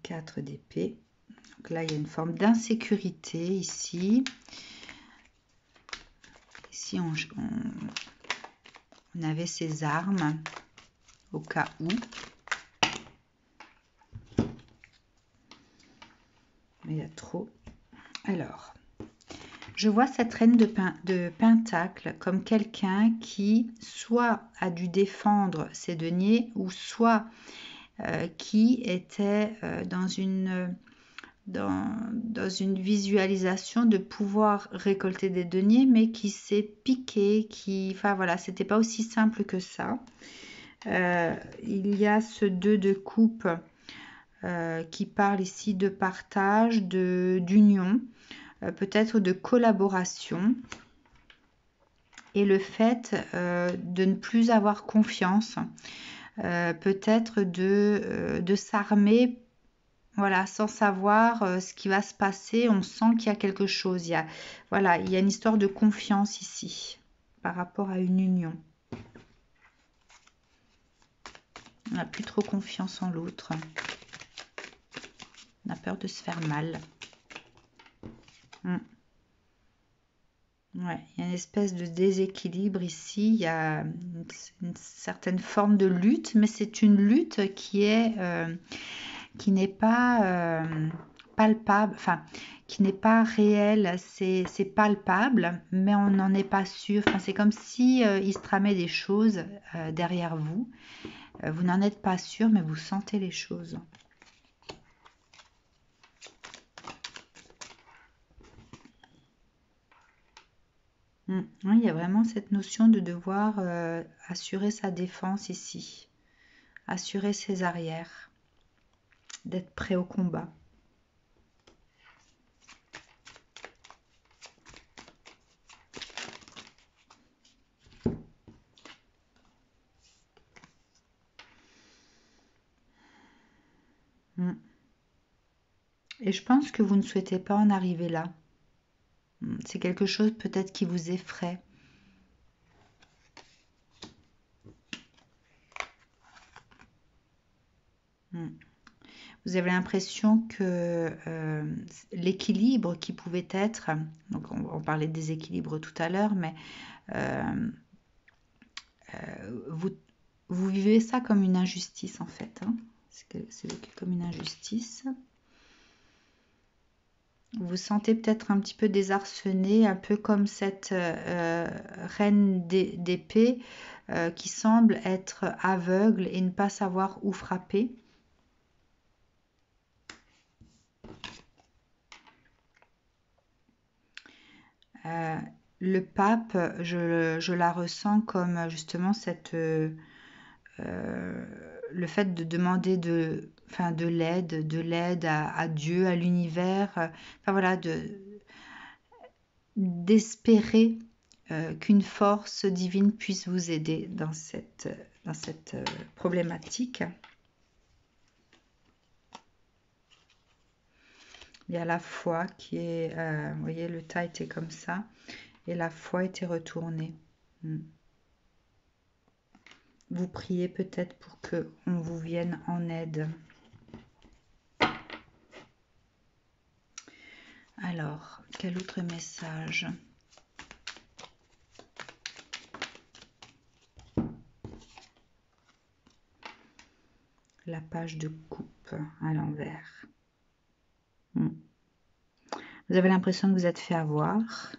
Speaker 1: 4 d'épée. Donc là, il y a une forme d'insécurité ici. Ici, on avait ses armes au cas où. Mais il y a trop. Alors, je vois cette reine de Pentacle comme quelqu'un qui soit a dû défendre ses deniers ou soit qui était dans une visualisation de pouvoir récolter des deniers, mais qui s'est piqué, enfin voilà, c'était pas aussi simple que ça. Il y a ce 2 de coupe qui parle ici de partage, d'union, peut-être de collaboration, et le fait de ne plus avoir confiance, peut-être de s'armer, voilà, sans savoir ce qui va se passer. On sent qu'il y a quelque chose. Voilà, il y a une histoire de confiance ici par rapport à une union. On n'a plus trop confiance en l'autre. On a peur de se faire mal. Ouais, il y a une espèce de déséquilibre ici. Il y a une certaine forme de lutte, mais c'est une lutte qui n'est pas palpable, enfin qui n'est pas réelle. C'est palpable, mais on n'en est pas sûr. Enfin, c'est comme si il se tramait des choses derrière vous. Vous n'en êtes pas sûr, mais vous sentez les choses. Oui, il y a vraiment cette notion de devoir assurer sa défense ici, assurer ses arrières, d'être prêt au combat. Et je pense que vous ne souhaitez pas en arriver là. C'est quelque chose peut-être qui vous effraie. Vous avez l'impression que l'équilibre qui pouvait être, donc on parlait de déséquilibre tout à l'heure, mais vous vivez ça comme une injustice en fait. Hein. C'est vécu comme une injustice. Vous vous sentez peut-être un petit peu désarçonné, un peu comme cette reine d'épée qui semble être aveugle et ne pas savoir où frapper. Le pape, je la ressens comme justement le fait de demander de l'aide à Dieu, à l'univers, enfin voilà, d'espérer qu'une force divine puisse vous aider dans cette problématique. Il y a la foi qui est, vous voyez, le tas était comme ça, et la foi était retournée. Vous priez peut-être pour qu'on vous vienne en aide. Alors, quel autre message ? La page de coupe à l'envers. Vous avez l'impression que vous êtes fait avoir.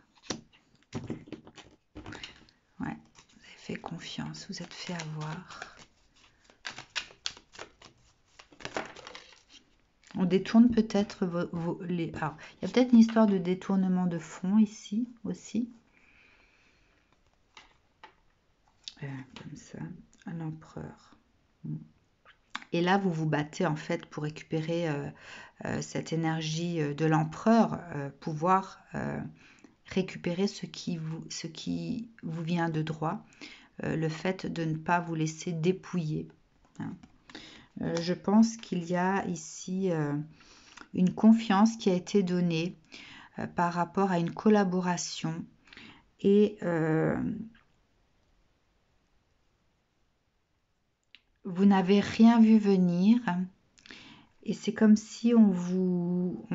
Speaker 1: Ouais, vous avez fait confiance, vous êtes fait avoir. On détourne peut-être alors, il y a peut-être une histoire de détournement de fonds ici aussi. Comme ça, à l'empereur. Et là, vous vous battez en fait pour récupérer cette énergie de l'empereur, pouvoir récupérer ce qui vous vient de droit, le fait de ne pas vous laisser dépouiller. Je pense qu'il y a ici une confiance qui a été donnée par rapport à une collaboration et vous n'avez rien vu venir et c'est comme si on vous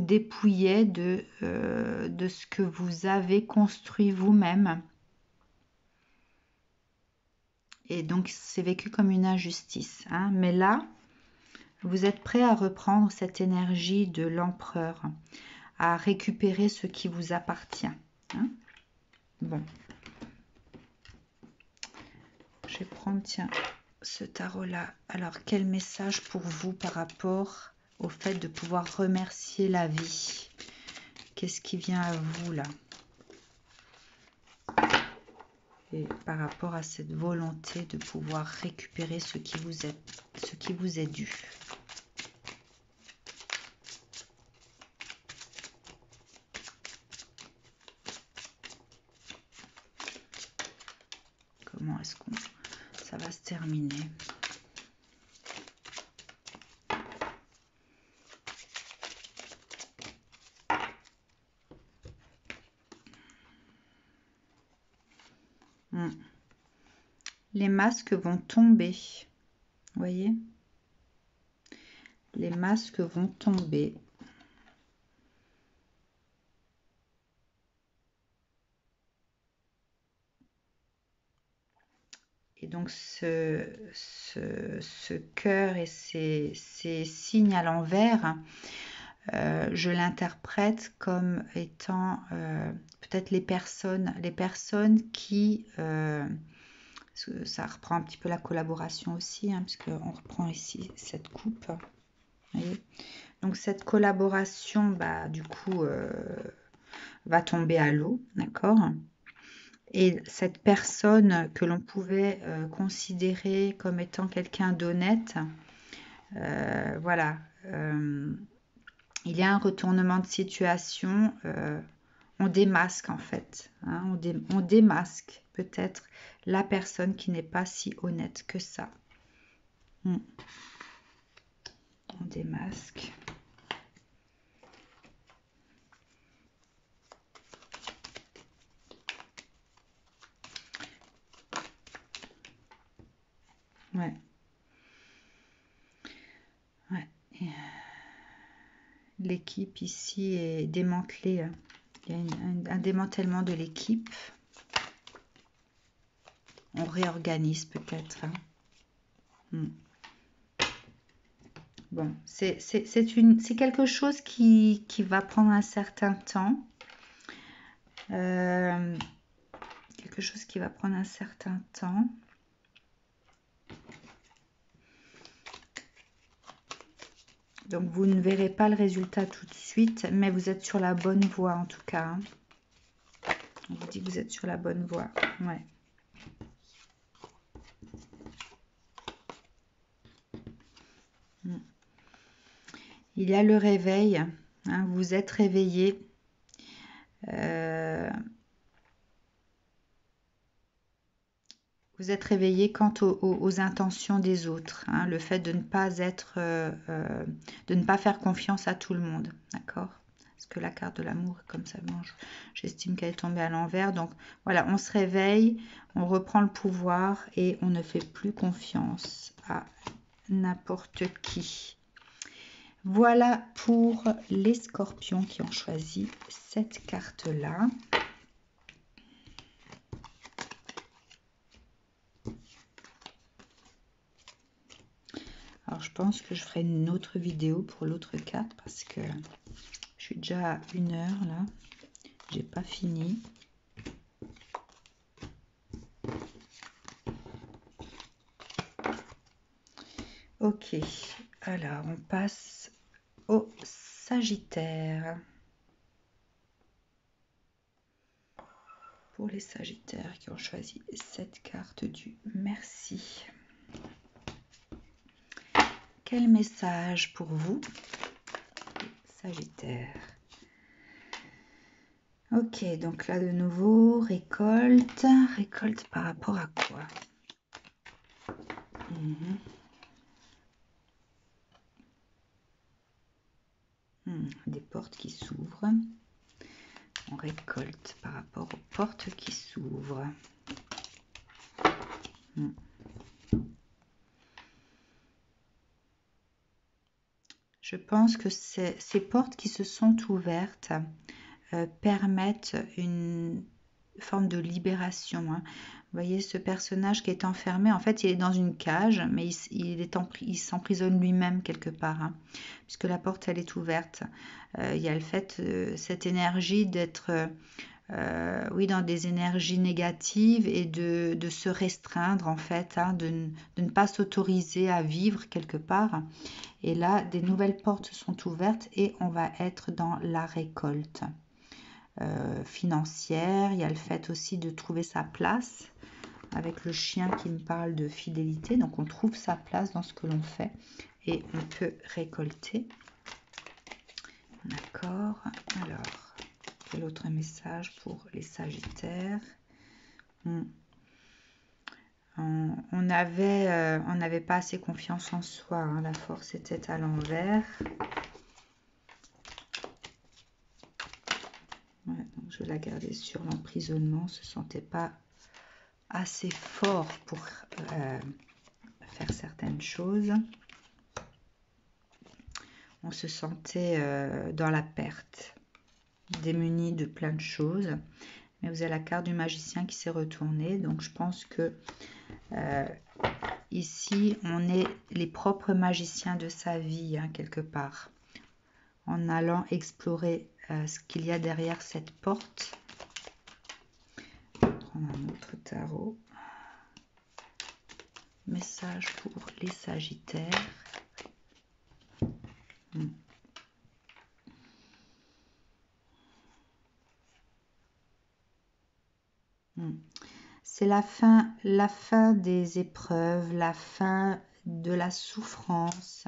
Speaker 1: dépouillait de ce que vous avez construit vous-même. Et donc, c'est vécu comme une injustice. Hein. Mais là, vous êtes prêt à reprendre cette énergie de l'empereur, à récupérer ce qui vous appartient. Hein. Bon. Je vais prendre, tiens, ce tarot-là. Alors, quel message pour vous par rapport au fait de pouvoir remercier la vie? Qu'est-ce qui vient à vous, là? Et par rapport à cette volonté de pouvoir récupérer ce qui vous est dû. Comment est-ce que ça va se terminer? Les masques vont tomber. Vous voyez? Les masques vont tomber. Et donc, ce cœur et ces signes à l'envers, je l'interprète comme étant peut-être les personnes qui... ça reprend un petit peu la collaboration aussi, hein, puisqu'on reprend ici cette coupe. Vous voyez, donc cette collaboration, bah, du coup, va tomber à l'eau, d'accord? Et cette personne que l'on pouvait considérer comme étant quelqu'un d'honnête, voilà, il y a un retournement de situation, on démasque en fait, hein, on démasque peut-être la personne qui n'est pas si honnête que ça. On démasque. Ouais. Ouais. L'équipe ici est démantelée. Il y a un démantèlement de l'équipe. On réorganise peut-être. Hein. Bon, c'est quelque chose qui va prendre un certain temps. Quelque quelque chose qui va prendre un certain temps. Donc, vous ne verrez pas le résultat tout de suite, mais vous êtes sur la bonne voie en tout cas. Hein. On vous dit que vous êtes sur la bonne voie. Ouais. Il y a le réveil. Hein, vous êtes réveillé. Vous êtes réveillé quant aux intentions des autres. Hein, le fait de ne pas être, de ne pas faire confiance à tout le monde. D'accord? Parce que la carte de l'amour, comme ça, j'estime qu'elle est tombée à l'envers. Donc voilà, on se réveille, on reprend le pouvoir et on ne fait plus confiance à n'importe qui. Voilà pour les scorpions qui ont choisi cette carte-là. Alors, je pense que je ferai une autre vidéo pour l'autre carte parce que je suis déjà à 1 heure là. J'ai pas fini. Ok, alors on passe au Sagittaire. Pour les Sagittaires qui ont choisi cette carte du merci. Quel message pour vous, Sagittaire? Ok, donc là de nouveau, récolte. Récolte par rapport à quoi? Des portes qui s'ouvrent. On récolte par rapport aux portes qui s'ouvrent. Je pense que ces portes qui se sont ouvertes permettent une forme de libération. Hein. Vous voyez ce personnage qui est enfermé, en fait il est dans une cage, mais il s'emprisonne lui-même quelque part, hein, puisque la porte elle est ouverte. Il y a le fait, cette énergie d'être oui, dans des énergies négatives et de se restreindre en fait, hein, de ne pas s'autoriser à vivre quelque part. Et là, des nouvelles portes sont ouvertes et on va être dans la récolte financière. Il y a le fait aussi de trouver sa place avec le chien qui me parle de fidélité. Donc on trouve sa place dans ce que l'on fait et on peut récolter. D'accord. Alors, quel autre message pour les Sagittaires? On n'avait pas assez confiance en soi. Hein. La force était à l'envers. Ouais, donc je la gardais sur l'emprisonnement. On ne se sentait pas assez fort pour faire certaines choses. On se sentait dans la perte, démuni de plein de choses. Mais vous avez la carte du magicien qui s'est retournée. Donc je pense que ici, on est les propres magiciens de sa vie, hein, quelque part. En allant explorer ce qu'il y a derrière cette porte. Je vais prendre un autre tarot. Message pour les Sagittaires. C'est la fin des épreuves, la fin de la souffrance.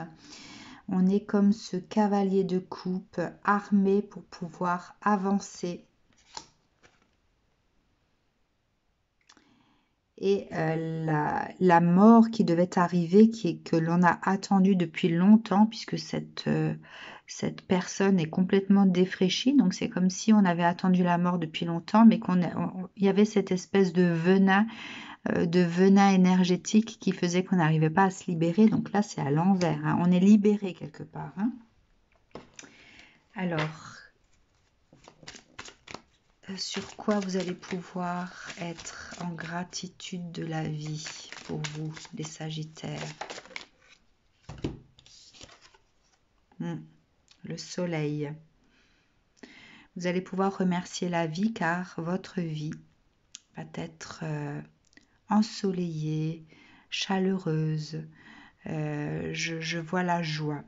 Speaker 1: On est comme ce cavalier de coupe armé pour pouvoir avancer. Et la mort qui devait arriver, que l'on a attendu depuis longtemps, puisque cette personne est complètement défraîchie. Donc c'est comme si on avait attendu la mort depuis longtemps, mais il y avait cette espèce de venin énergétique qui faisait qu'on n'arrivait pas à se libérer. Donc là, c'est à l'envers. Hein. On est libéré quelque part. Hein. Alors, sur quoi vous allez pouvoir être en gratitude de la vie pour vous, les Sagittaires? Le soleil. Vous allez pouvoir remercier la vie car votre vie va être ensoleillée, chaleureuse. Je vois la joie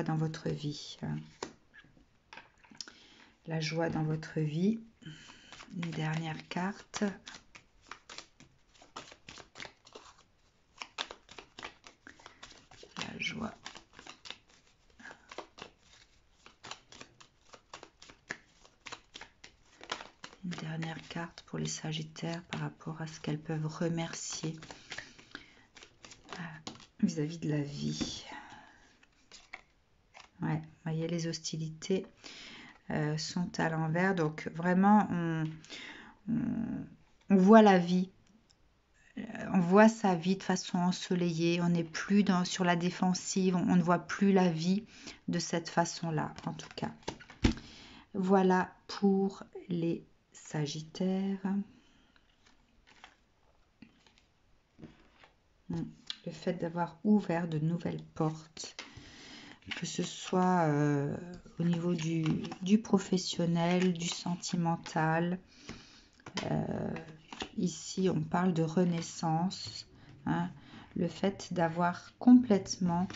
Speaker 1: dans votre vie. La joie dans votre vie. Une dernière carte. La joie. Une dernière carte pour les Sagittaires par rapport à ce qu'elles peuvent remercier vis-à-vis de la vie. Ouais, voyez, les hostilités sont à l'envers. Donc vraiment, on voit la vie. On voit sa vie de façon ensoleillée. On n'est plus sur la défensive. On ne voit plus la vie de cette façon-là, en tout cas. Voilà pour les Sagittaires. Le fait d'avoir ouvert de nouvelles portes, que ce soit au niveau du professionnel, du sentimental. Ici, on parle de renaissance. Hein, le fait d'avoir complètement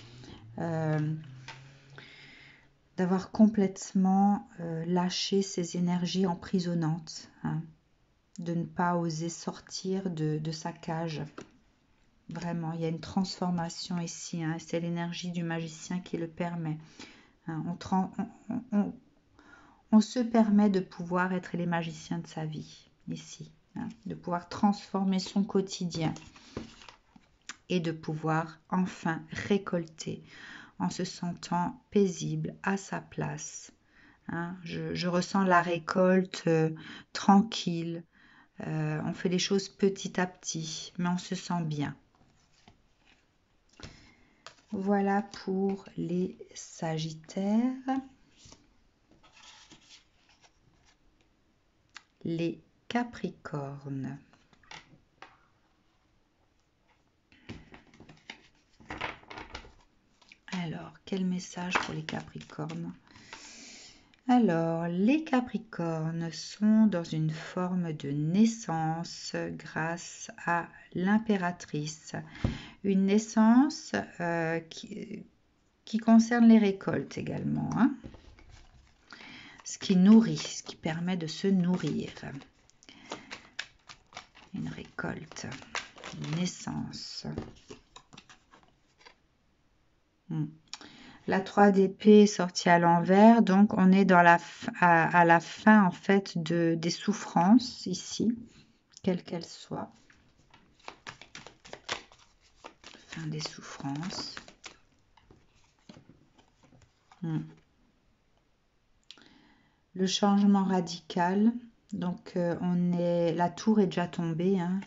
Speaker 1: lâché ces énergies emprisonnantes. Hein, de ne pas oser sortir de sa cage. Vraiment, il y a une transformation ici. Hein, c'est l'énergie du magicien qui le permet. Hein, on se permet de pouvoir être les magiciens de sa vie, ici. Hein, de pouvoir transformer son quotidien. Et de pouvoir enfin récolter en se sentant paisible, à sa place. Hein, je ressens la récolte tranquille. On fait les choses petit à petit, mais on se sent bien. Voilà pour les Sagittaires. Les Capricornes. Alors, quel message pour les Capricornes? Alors, les Capricornes sont dans une forme de naissance grâce à l'impératrice. Une naissance qui concerne les récoltes également. Hein, ce qui nourrit, ce qui permet de se nourrir. Une récolte, une naissance. La 3 d'épée est sortie à l'envers, donc on est dans à la fin en fait des souffrances ici, quelles qu'elles soient. Fin des souffrances. Le changement radical, donc la tour est déjà tombée. Hein.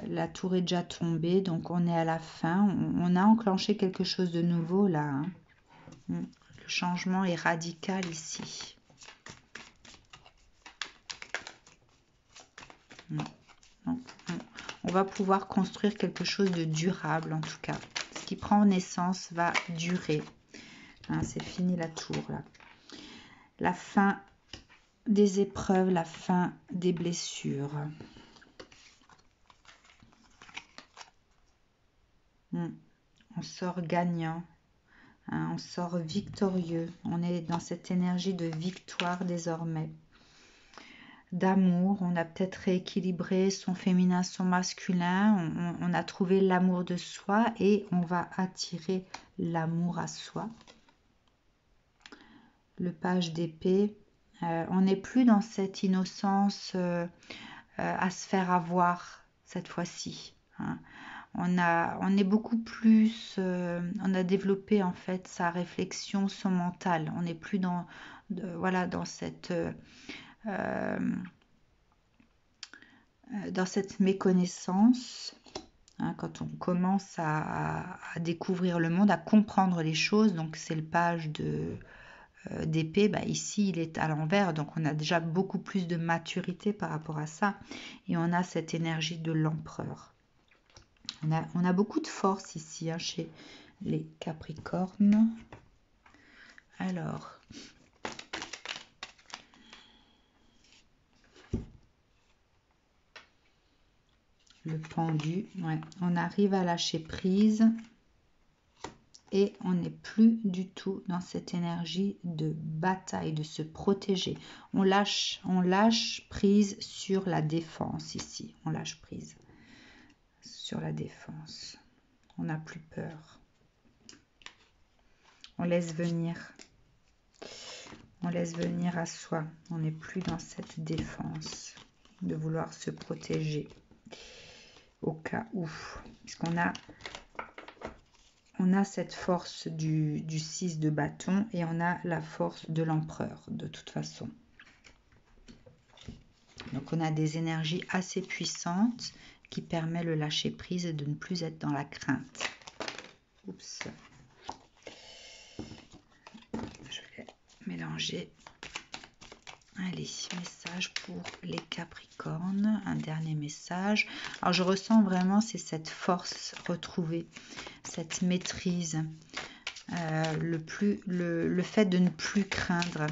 Speaker 1: La tour est déjà tombée, donc on est à la fin. On a enclenché quelque chose de nouveau là. Hein. Le changement est radical ici. Donc, on va pouvoir construire quelque chose de durable en tout cas. Ce qui prend naissance va durer. Hein, c'est fini la tour là. La fin des épreuves, la fin des blessures. On sort gagnant, hein, on sort victorieux. On est dans cette énergie de victoire désormais. D'amour, on a peut-être rééquilibré son féminin, son masculin. On a trouvé l'amour de soi et on va attirer l'amour à soi. Le page d'épée, on n'est plus dans cette innocence à se faire avoir cette fois-ci. Hein. On est beaucoup plus, on a développé en fait sa réflexion, son mental. On n'est plus dans cette méconnaissance. Hein, quand on commence à découvrir le monde, à comprendre les choses, donc c'est le page d'épée, ici il est à l'envers, donc on a déjà beaucoup plus de maturité par rapport à ça, et on a cette énergie de l'empereur. On a beaucoup de force ici hein, chez les Capricornes. Alors, le pendu. Ouais, on arrive à lâcher prise. Et on n'est plus du tout dans cette énergie de bataille, de se protéger. On lâche prise sur la défense ici. On lâche prise sur la défense. On n'a plus peur. On laisse venir. On laisse venir à soi. On n'est plus dans cette défense de vouloir se protéger au cas où. Puisqu'on a cette force du 6 de bâton et on a la force de l'empereur de toute façon. Donc on a des énergies assez puissantes qui permettent le lâcher prise et de ne plus être dans la crainte. Oups. Je vais mélanger. Allez, message pour les Capricornes. Un dernier message. Alors je ressens vraiment, c'est cette force retrouvée, cette maîtrise, le fait de ne plus craindre.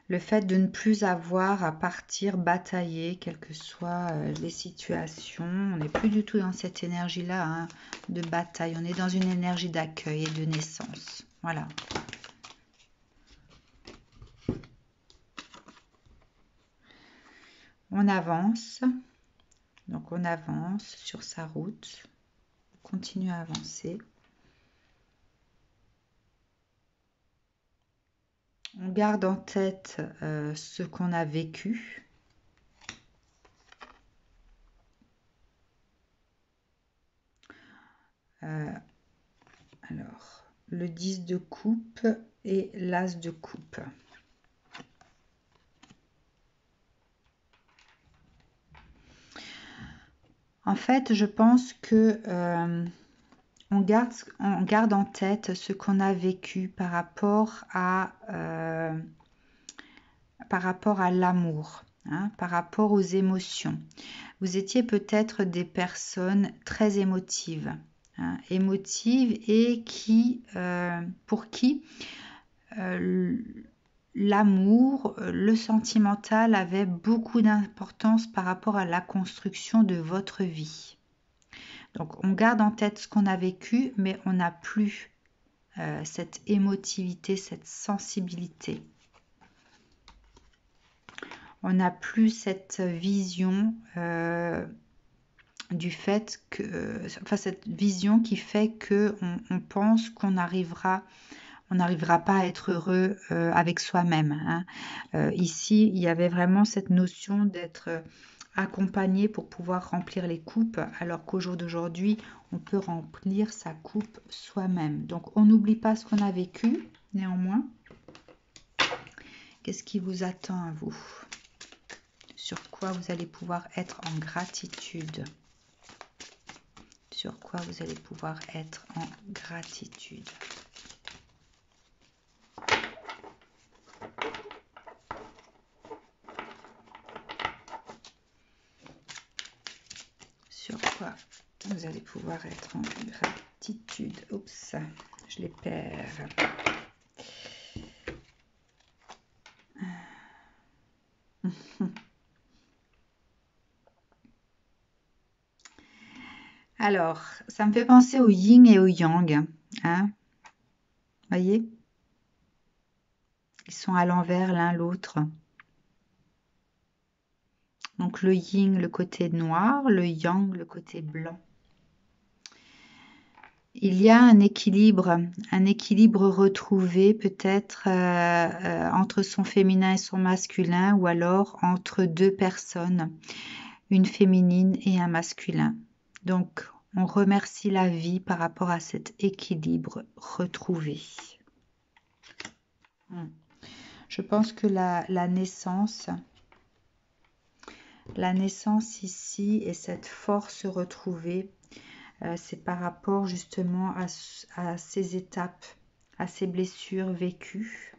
Speaker 1: Le fait de ne plus avoir à partir batailler, quelles que soient les situations. On n'est plus du tout dans cette énergie-là, hein, de bataille. On est dans une énergie d'accueil et de naissance. Voilà. On avance. Donc on avance sur sa route. On continue à avancer. On garde en tête ce qu'on a vécu. Alors, le 10 de coupe et l'as de coupe. En fait, je pense que on garde en tête ce qu'on a vécu par rapport à l'amour, hein, par rapport aux émotions. Vous étiez peut-être des personnes très émotives, hein, émotives et pour qui l'amour, le sentimental avait beaucoup d'importance par rapport à la construction de votre vie. Donc on garde en tête ce qu'on a vécu, mais on n'a plus cette émotivité, cette sensibilité. On n'a plus cette vision du fait que, cette vision qui fait que on pense qu'on n'arrivera pas à être heureux avec soi-même, hein. Ici, il y avait vraiment cette notion d'être accompagné pour pouvoir remplir les coupes, alors qu'au jour d'aujourd'hui, on peut remplir sa coupe soi-même. Donc, on n'oublie pas ce qu'on a vécu, néanmoins. Qu'est-ce qui vous attend à vous? Sur quoi vous allez pouvoir être en gratitude? Sur quoi vous allez pouvoir être en gratitude? Sur quoi vous allez pouvoir être en gratitude? Oups, je les perds. Alors, ça me fait penser au yin et au yang, hein? Voyez? Ils sont à l'envers l'un l'autre. Donc le yin, le côté noir, le yang, le côté blanc. Il y a un équilibre retrouvé peut-être entre son féminin et son masculin, ou alors entre deux personnes, une féminine et un masculin. Donc, on remercie la vie par rapport à cet équilibre retrouvé. Je pense que la naissance ici et cette force retrouvée, c'est par rapport justement à ces étapes, à ces blessures vécues.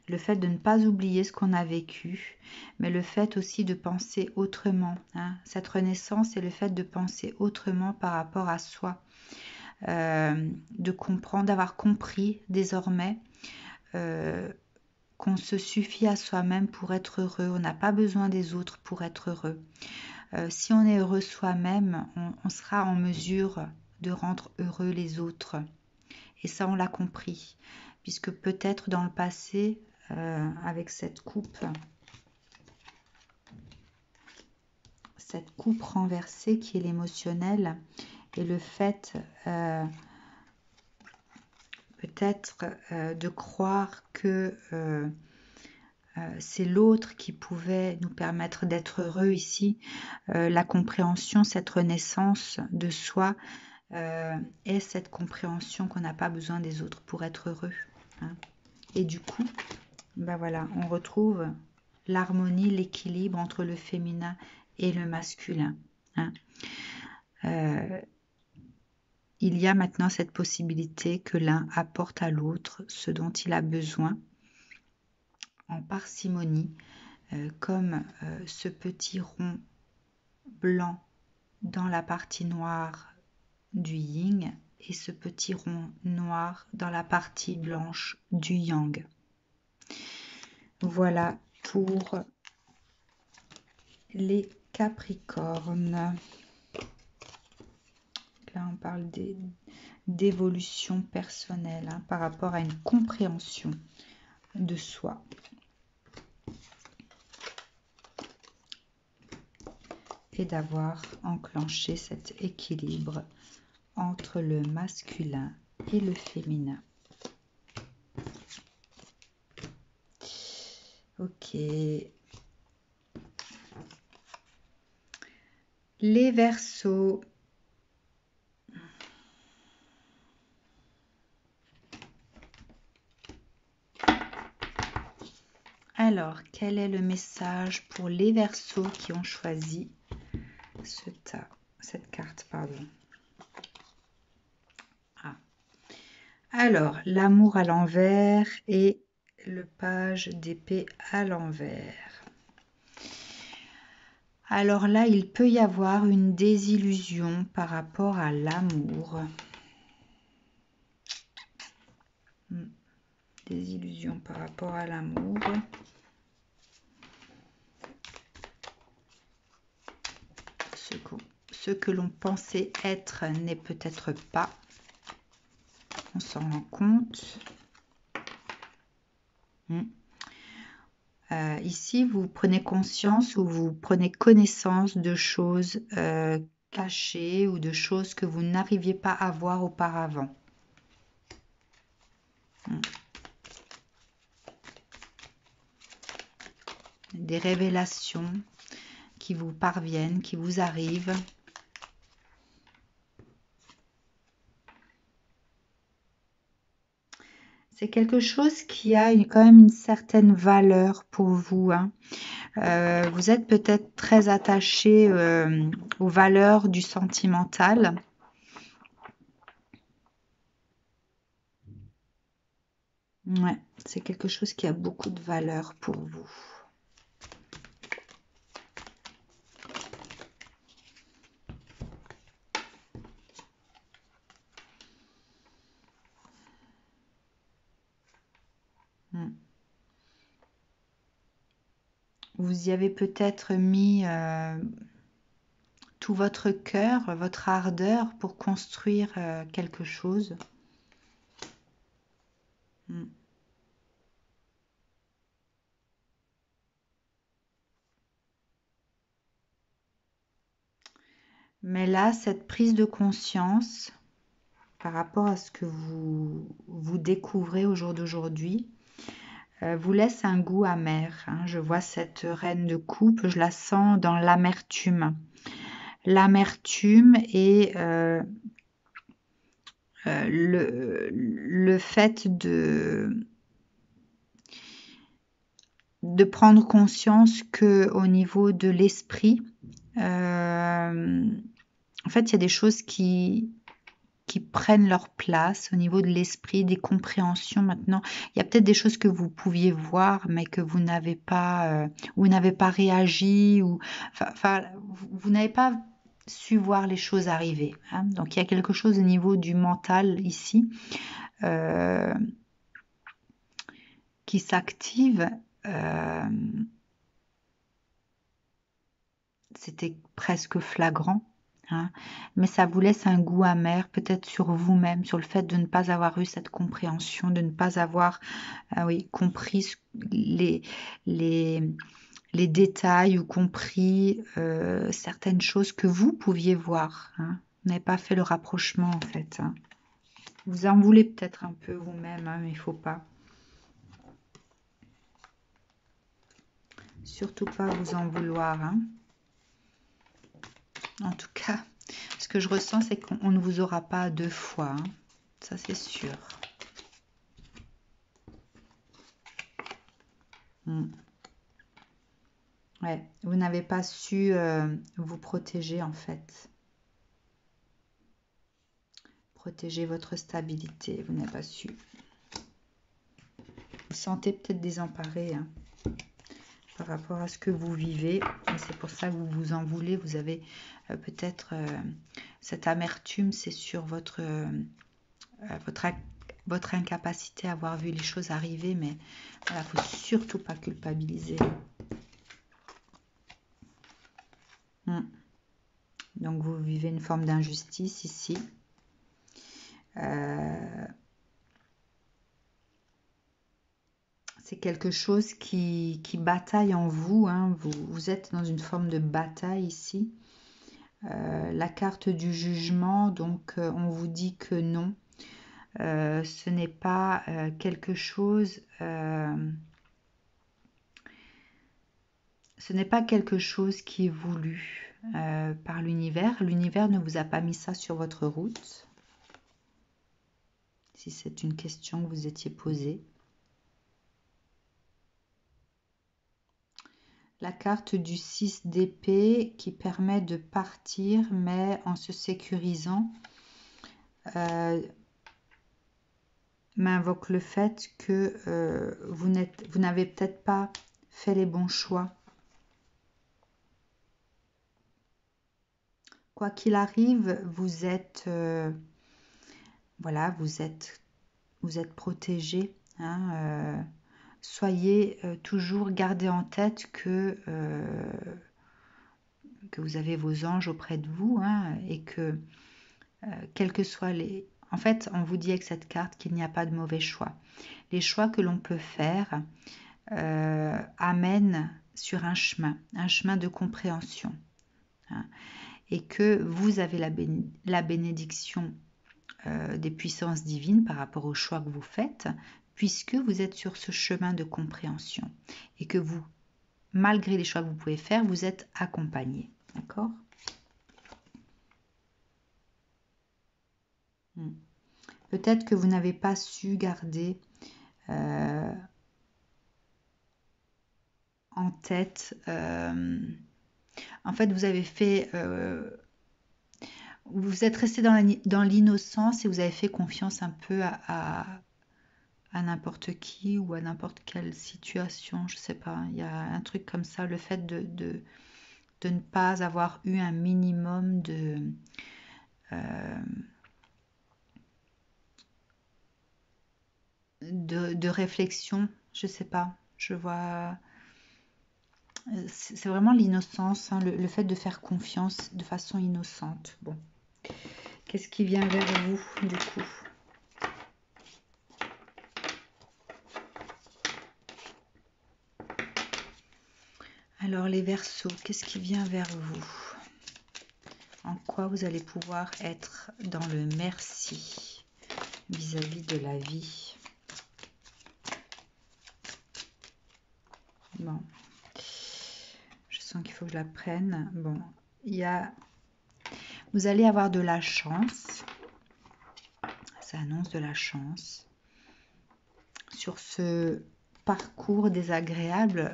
Speaker 1: Le fait de ne pas oublier ce qu'on a vécu, mais le fait aussi de penser autrement, hein. Cette renaissance, c'est le fait de penser autrement par rapport à soi, de comprendre, d'avoir compris désormais qu'on se suffit à soi-même pour être heureux. On n'a pas besoin des autres pour être heureux. Si on est heureux soi-même, on sera en mesure de rendre heureux les autres. Et ça, on l'a compris. Puisque peut-être dans le passé, avec cette coupe renversée qui est l'émotionnel, et le fait peut-être de croire que c'est l'autre qui pouvait nous permettre d'être heureux ici, la compréhension, cette renaissance de soi est cette compréhension qu'on n'a pas besoin des autres pour être heureux. Hein. Et du coup, ben voilà, on retrouve l'harmonie, l'équilibre entre le féminin et le masculin. Hein. Il y a maintenant cette possibilité que l'un apporte à l'autre ce dont il a besoin en parcimonie, comme ce petit rond blanc dans la partie noire du yin et ce petit rond noir dans la partie blanche du yang. Voilà pour les Capricornes. Là, on parle d'évolution personnelle hein, par rapport à une compréhension de soi. Et d'avoir enclenché cet équilibre entre le masculin et le féminin. Ok. Les Verseaux. Alors, quel est le message pour les Verseaux qui ont choisi cette carte, pardon. Ah. Alors, l'amour à l'envers et le page d'épée à l'envers. Alors là, il peut y avoir une désillusion par rapport à l'amour. Désillusion par rapport à l'amour. Ce que l'on pensait être n'est peut-être pas. On s'en rend compte. Ici, vous prenez conscience ou vous prenez connaissance de choses cachées ou de choses que vous n'arriviez pas à voir auparavant. Des révélations qui vous parviennent, qui vous arrivent. C'est quelque chose qui a quand même une certaine valeur pour vous. Hein. Vous êtes peut-être très attaché aux valeurs du sentimental. Ouais, c'est quelque chose qui a beaucoup de valeur pour vous. Vous y avez peut-être mis tout votre cœur, votre ardeur pour construire quelque chose. Mais là, cette prise de conscience par rapport à ce que vous découvrez au jour d'aujourd'hui vous laisse un goût amer. Hein. Je vois cette reine de coupe, je la sens dans l'amertume. L'amertume et le fait de prendre conscience que au niveau de l'esprit, en fait, il y a des choses qui prennent leur place au niveau de l'esprit, des compréhensions maintenant. Il y a peut-être des choses que vous pouviez voir, mais que vous n'avez pas, vous n'avez pas réagi, ou enfin, vous n'avez pas su voir les choses arriver. Hein. Donc, il y a quelque chose au niveau du mental ici. qui s'active, c'était presque flagrant, hein, mais ça vous laisse un goût amer, peut-être sur vous-même, sur le fait de ne pas avoir eu cette compréhension, de ne pas avoir oui, compris les détails ou compris certaines choses que vous pouviez voir. Hein. Vous n'avez pas fait le rapprochement en fait. Hein. Vous en voulez peut-être un peu vous-même, hein, mais il ne faut pas. Surtout pas vous en vouloir. Hein. En tout cas, ce que je ressens, c'est qu'on ne vous aura pas deux fois. Hein. Ça, c'est sûr. Ouais, vous n'avez pas su vous protéger en fait. Protéger votre stabilité, vous n'avez pas su. Vous sentez peut-être désemparé hein, par rapport à ce que vous vivez. Et c'est pour ça que vous vous en voulez. Vous avez peut-être cette amertume, c'est sur votre incapacité à avoir vu les choses arriver. Mais voilà, il ne faut surtout pas culpabiliser. Donc vous vivez une forme d'injustice ici. C'est quelque chose qui bataille en vous, hein. Vous êtes dans une forme de bataille ici. La carte du jugement, donc on vous dit que non. Ce n'est pas quelque chose... ce n'est pas quelque chose qui est voulu par l'univers. L'univers ne vous a pas mis ça sur votre route. Si c'est une question que vous étiez posée. La carte du 6 d'épée qui permet de partir, mais en se sécurisant, m'invoque le fait que vous n'avez peut-être pas fait les bons choix. Quoi qu'il arrive, vous êtes, voilà, vous êtes protégé. Hein, soyez toujours, gardez en tête que vous avez vos anges auprès de vous hein, et que quels que soient les... En fait, on vous dit avec cette carte qu'il n'y a pas de mauvais choix. Les choix que l'on peut faire amènent sur un chemin de compréhension. Hein, et que vous avez la bénédiction des puissances divines par rapport aux choix que vous faites, puisque vous êtes sur ce chemin de compréhension. Et que vous, malgré les choix que vous pouvez faire, vous êtes accompagné. D'accord ? Peut-être que vous n'avez pas su garder en tête. En fait, vous avez fait... vous êtes resté dans l'innocence et vous avez fait confiance un peu à n'importe qui ou à n'importe quelle situation. Je ne sais pas. Il y a un truc comme ça. Le fait de ne pas avoir eu un minimum de réflexion, je sais pas, je vois, c'est vraiment l'innocence, hein, le fait de faire confiance de façon innocente. Bon, qu'est-ce qui vient vers vous du coup? Alors les Verseaux, qu'est-ce qui vient vers vous? En quoi vous allez pouvoir être dans le merci vis-à-vis de la vie? Bon, je sens qu'il faut que je la prenne. Bon, vous allez avoir de la chance. Ça annonce de la chance. Sur ce parcours désagréable,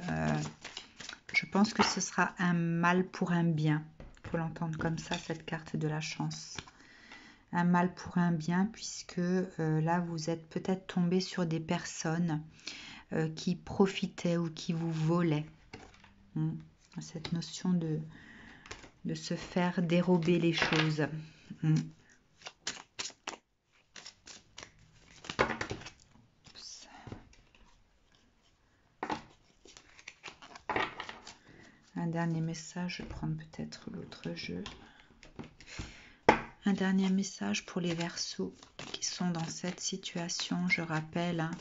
Speaker 1: je pense que ce sera un mal pour un bien. Il faut l'entendre comme ça, cette carte de la chance. Un mal pour un bien, puisque là, vous êtes peut-être tombé sur des personnes qui profitaient ou qui vous volaient. Cette notion de se faire dérober les choses. Un dernier message, je vais prendre peut-être l'autre jeu. Un dernier message pour les Verseaux qui sont dans cette situation. Je rappelle hein,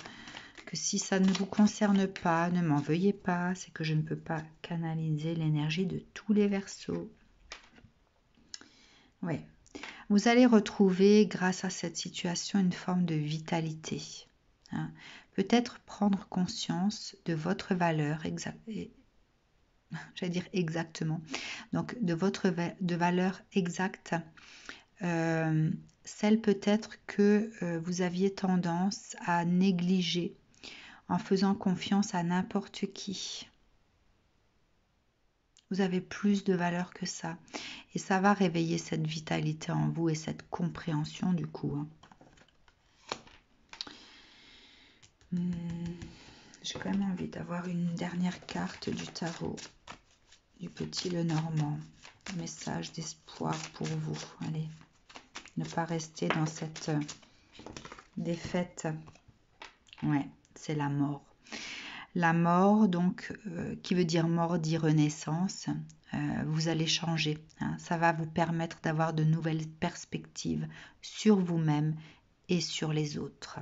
Speaker 1: que si ça ne vous concerne pas, ne m'en veuillez pas, c'est que je ne peux pas canaliser l'énergie de tous les Verseaux. Oui. Vous allez retrouver, grâce à cette situation, une forme de vitalité. Hein. Peut-être prendre conscience de votre valeur, j'allais dire exactement, donc de votre valeur exacte, celle peut-être que vous aviez tendance à négliger en faisant confiance à n'importe qui. Vous avez plus de valeur que ça. Et ça va réveiller cette vitalité en vous et cette compréhension du coup. Hein. J'ai quand même envie d'avoir une dernière carte du tarot. Du petit Lenormand. Message d'espoir pour vous. Allez. Ne pas rester dans cette défaite. Ouais, c'est la mort. La mort, donc, qui veut dire mort, dit renaissance. Vous allez changer. Hein. Ça va vous permettre d'avoir de nouvelles perspectives sur vous-même et sur les autres.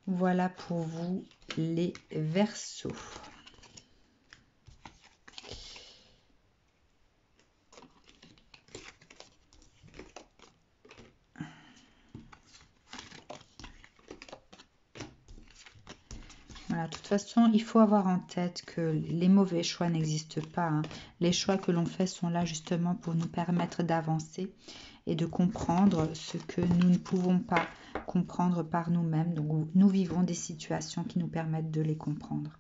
Speaker 1: Voilà pour vous les Verseaux. Voilà, de toute façon, il faut avoir en tête que les mauvais choix n'existent pas. Hein. Les choix que l'on fait sont là justement pour nous permettre d'avancer et de comprendre ce que nous ne pouvons pas comprendre par nous-mêmes. Donc, nous vivons des situations qui nous permettent de les comprendre.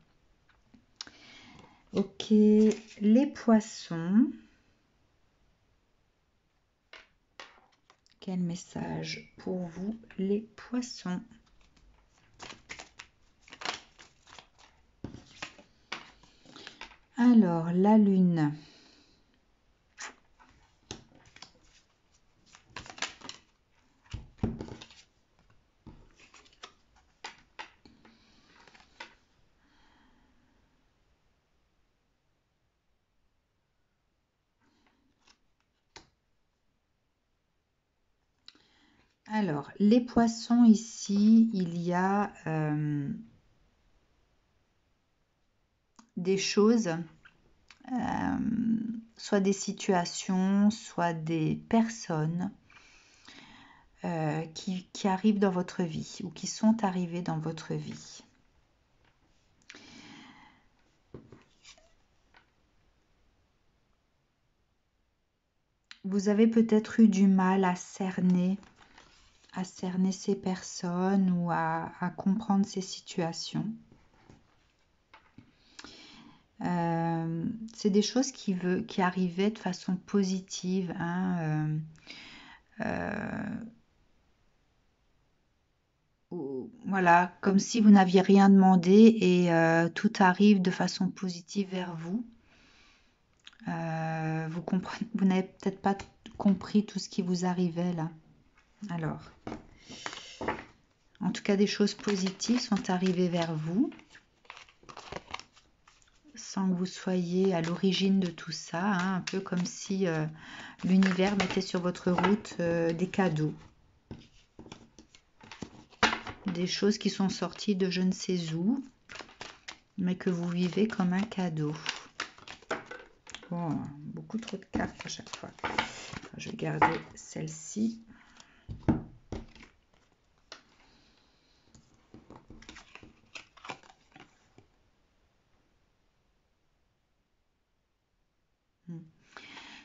Speaker 1: Ok, les poissons. Quel message pour vous, les poissons ? Alors, la lune. Alors, les poissons ici, il y a des choses, soit des situations, soit des personnes qui arrivent dans votre vie ou qui sont arrivées dans votre vie. Vous avez peut-être eu du mal à cerner ces personnes ou à comprendre ces situations. C'est des choses qui arrivaient de façon positive. Hein, voilà, comme si vous n'aviez rien demandé et tout arrive de façon positive vers vous. Vous n'avez peut-être pas compris tout ce qui vous arrivait là. Alors, en tout cas, des choses positives sont arrivées vers vous, sans que vous soyez à l'origine de tout ça, hein, un peu comme si l'univers mettait sur votre route des cadeaux. Des choses qui sont sorties de je ne sais où, mais que vous vivez comme un cadeau. Oh, beaucoup trop de cartes à chaque fois. Je vais garder celle-ci.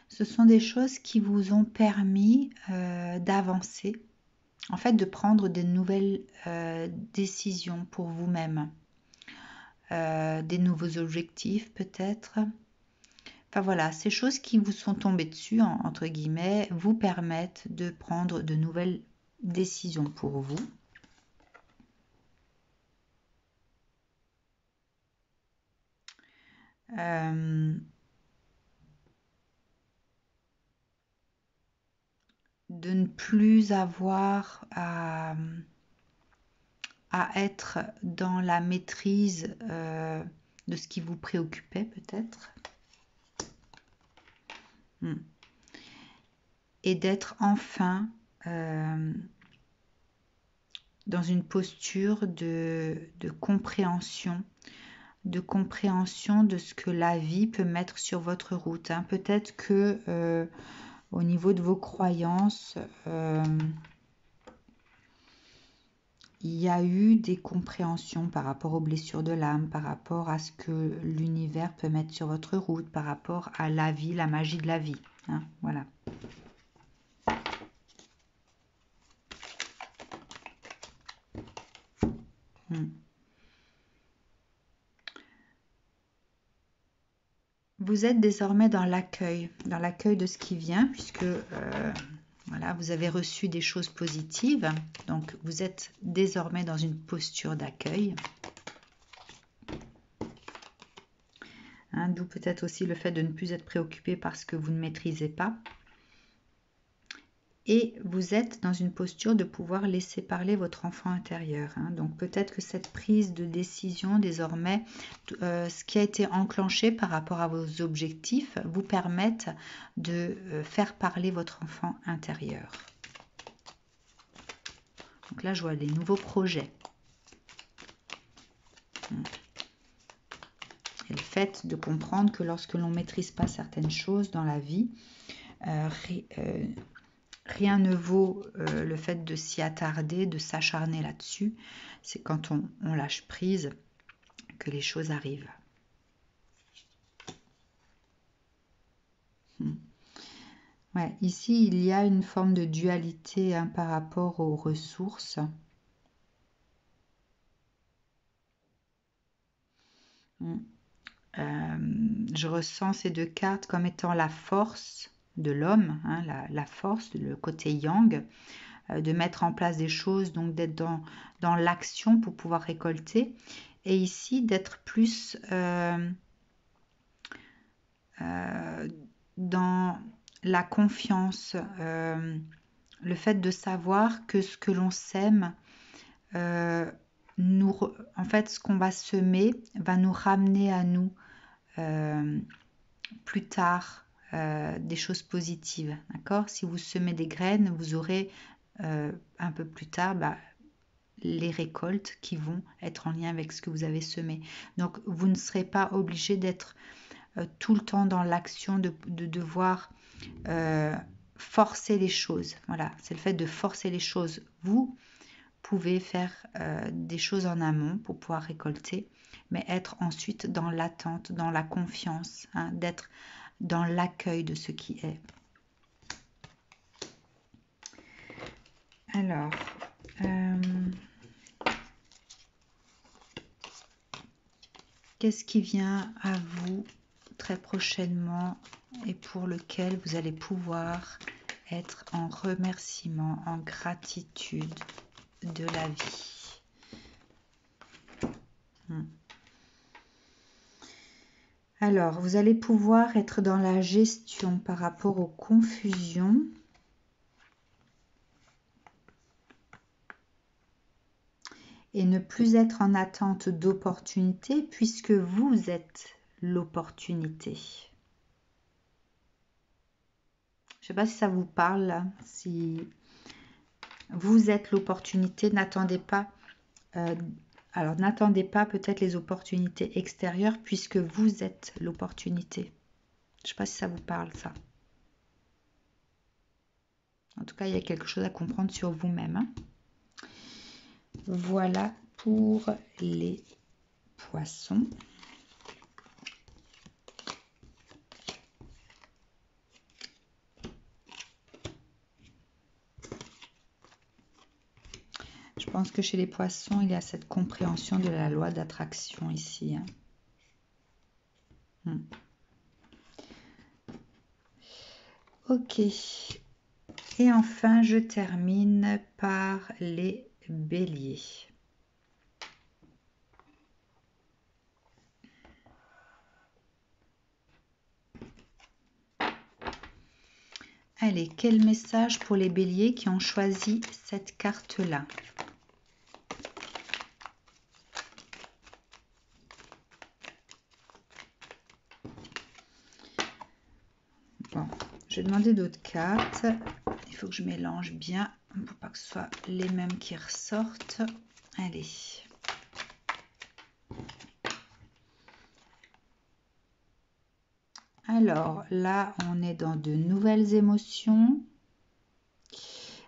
Speaker 1: Ce sont des choses qui vous ont permis d'avancer, en fait de prendre de nouvelles décisions pour vous-même, des nouveaux objectifs peut-être. Enfin voilà, ces choses qui vous sont tombées dessus, entre guillemets, vous permettent de prendre de nouvelles décisions pour vous. De ne plus avoir à être dans la maîtrise de ce qui vous préoccupait peut-être. Et d'être enfin dans une posture de compréhension, de ce que la vie peut mettre sur votre route. Hein. Peut-être que au niveau de vos croyances, il y a eu des compréhensions par rapport aux blessures de l'âme, par rapport à ce que l'univers peut mettre sur votre route, par rapport à la vie, la magie de la vie. Hein, voilà. Vous êtes désormais dans l'accueil de ce qui vient, puisque voilà, vous avez reçu des choses positives. Donc, vous êtes désormais dans une posture d'accueil. Hein, d'où peut-être aussi le fait de ne plus être préoccupé par ce que vous ne maîtrisez pas. Et vous êtes dans une posture de pouvoir laisser parler votre enfant intérieur. Hein. Donc peut-être que cette prise de décision désormais, ce qui a été enclenché par rapport à vos objectifs, vous permettent de faire parler votre enfant intérieur. Donc là, je vois les nouveaux projets. Et le fait de comprendre que lorsque l'on ne maîtrise pas certaines choses dans la vie, rien ne vaut le fait de s'y attarder, de s'acharner là-dessus. C'est quand on lâche prise que les choses arrivent. Ouais, ici, il y a une forme de dualité hein, par rapport aux ressources. Je ressens ces deux cartes comme étant la force de l'homme, hein, la force, le côté yang, de mettre en place des choses, donc d'être dans l'action pour pouvoir récolter. Et ici, d'être plus dans la confiance, le fait de savoir que ce que l'on sème, en fait, ce qu'on va semer va nous ramener à nous plus tard des choses positives. D'accord ? Si vous semez des graines, vous aurez un peu plus tard les récoltes qui vont être en lien avec ce que vous avez semé. Donc, vous ne serez pas obligé d'être tout le temps dans l'action, de devoir forcer les choses. Voilà, c'est le fait de forcer les choses. Vous pouvez faire des choses en amont pour pouvoir récolter, mais être ensuite dans l'attente, dans la confiance, hein, d'être dans l'accueil de ce qui est. Alors, qu'est-ce qui vient à vous très prochainement et pour lequel vous allez pouvoir être en remerciement, en gratitude de la vie. Alors, vous allez pouvoir être dans la gestion par rapport aux confusions. Et ne plus être en attente d'opportunités puisque vous êtes l'opportunité. Je ne sais pas si ça vous parle, là. Si vous êtes l'opportunité, n'attendez pas. Alors, n'attendez pas peut-être les opportunités extérieures puisque vous êtes l'opportunité. Je ne sais pas si ça vous parle, ça. En tout cas, il y a quelque chose à comprendre sur vous-même. Hein. Voilà pour les poissons. Je pense que chez les poissons, il y a cette compréhension de la loi d'attraction ici. Hein. Ok. Et enfin, je termine par les béliers. Allez, quel message pour les béliers qui ont choisi cette carte-là ? Bon, je vais demander d'autres cartes. Il faut que je mélange bien pour pas que ce soit les mêmes qui ressortent. Allez. Alors là, on est dans de nouvelles émotions.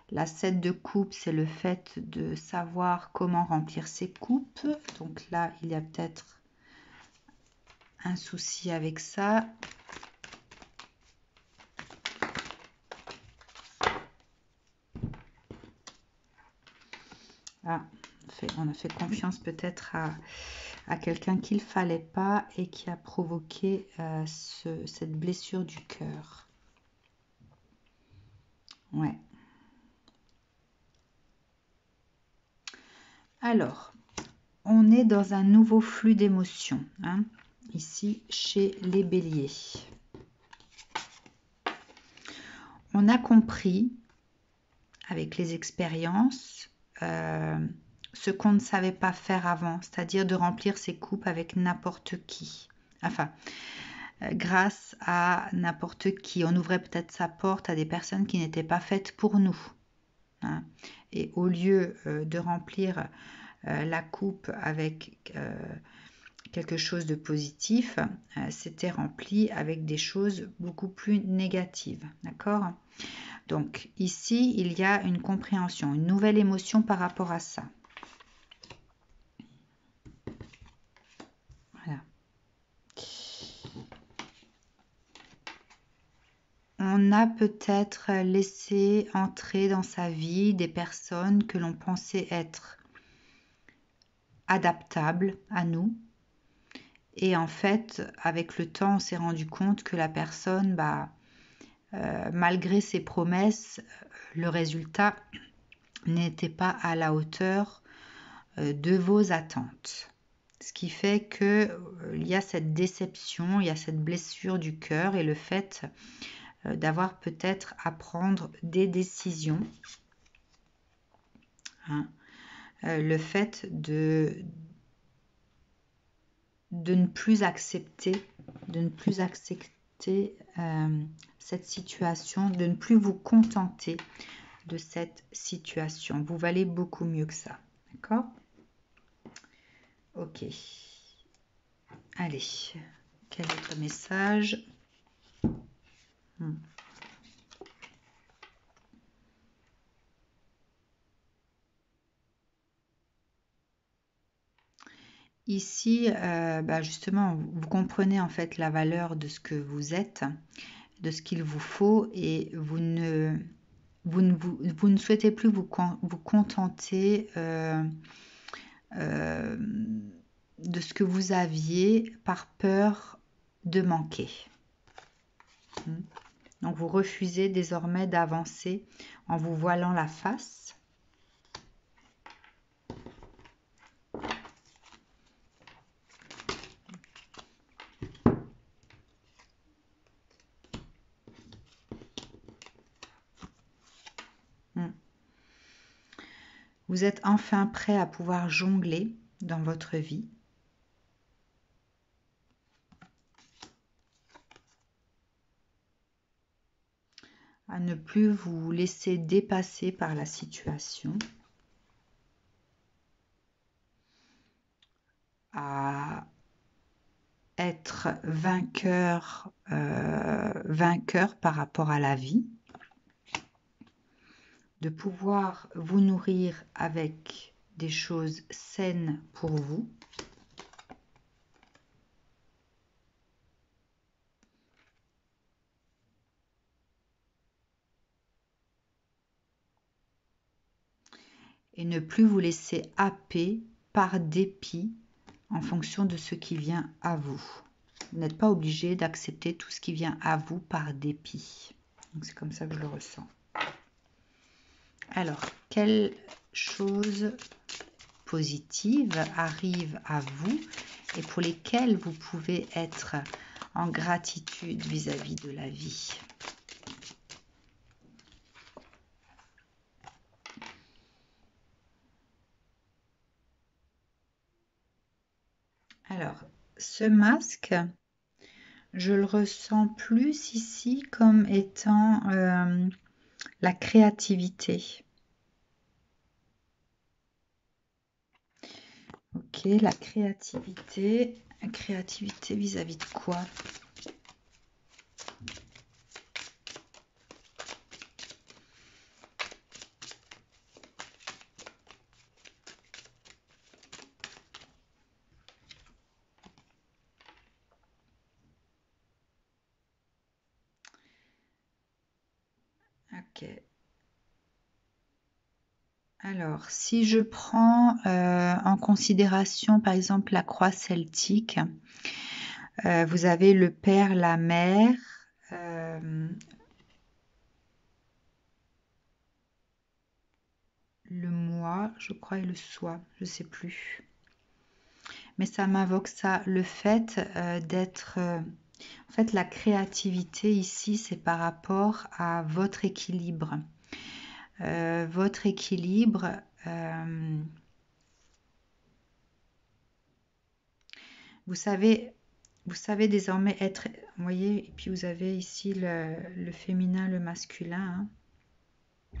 Speaker 1: La 7 de coupe, c'est le fait de savoir comment remplir ses coupes. Donc là, il y a peut-être un souci avec ça. Ah, on a fait confiance peut-être à quelqu'un qu'il ne fallait pas et qui a provoqué cette blessure du cœur. Ouais. Alors, on est dans un nouveau flux d'émotions, hein, ici chez les béliers. On a compris, avec les expériences, ce qu'on ne savait pas faire avant, c'est-à-dire de remplir ses coupes avec n'importe qui. Enfin, grâce à n'importe qui. On ouvrait peut-être sa porte à des personnes qui n'étaient pas faites pour nous. Hein. Et au lieu de remplir la coupe avec quelque chose de positif, c'était rempli avec des choses beaucoup plus négatives. D'accord ? Donc ici, il y a une compréhension, une nouvelle émotion par rapport à ça. Voilà. On a peut-être laissé entrer dans sa vie des personnes que l'on pensait être adaptables à nous. Et en fait, avec le temps, on s'est rendu compte que la personne, malgré ses promesses, le résultat n'était pas à la hauteur de vos attentes. Ce qui fait que il y a cette déception, il y a cette blessure du cœur et le fait d'avoir peut-être à prendre des décisions. Hein. Le fait de ne plus accepter, cette situation, de ne plus vous contenter de cette situation. Vous valez beaucoup mieux que ça. D'accord ? Ok. Allez. Quel est votre message ? Ici, justement, vous comprenez en fait la valeur de ce que vous êtes, de ce qu'il vous faut, et vous ne souhaitez plus vous contenter de ce que vous aviez par peur de manquer. Donc vous refusez désormais d'avancer en vous voilant la face. Vous êtes enfin prêt à pouvoir jongler dans votre vie. À ne plus vous laisser dépasser par la situation. À être vainqueur par rapport à la vie. De pouvoir vous nourrir avec des choses saines pour vous. Et ne plus vous laisser happer par dépit en fonction de ce qui vient à vous. Vous n'êtes pas obligé d'accepter tout ce qui vient à vous par dépit. C'est comme ça que je le ressens. Alors, quelle chose positive arrive à vous et pour lesquelles vous pouvez être en gratitude vis-à-vis de la vie? Alors, ce masque, je le ressens plus ici comme étant la créativité. Ok, la créativité. Créativité vis-à-vis de quoi? Ok. Alors, si je prends en considération, par exemple, la croix celtique, vous avez le père, la mère, le moi, je crois, et le soi, je ne sais plus. Mais ça m'invoque ça, le fait d'être... en fait, la créativité ici, c'est par rapport à votre équilibre. Votre équilibre... vous savez désormais être... Vous voyez, et puis vous avez ici le féminin, le masculin. Hein.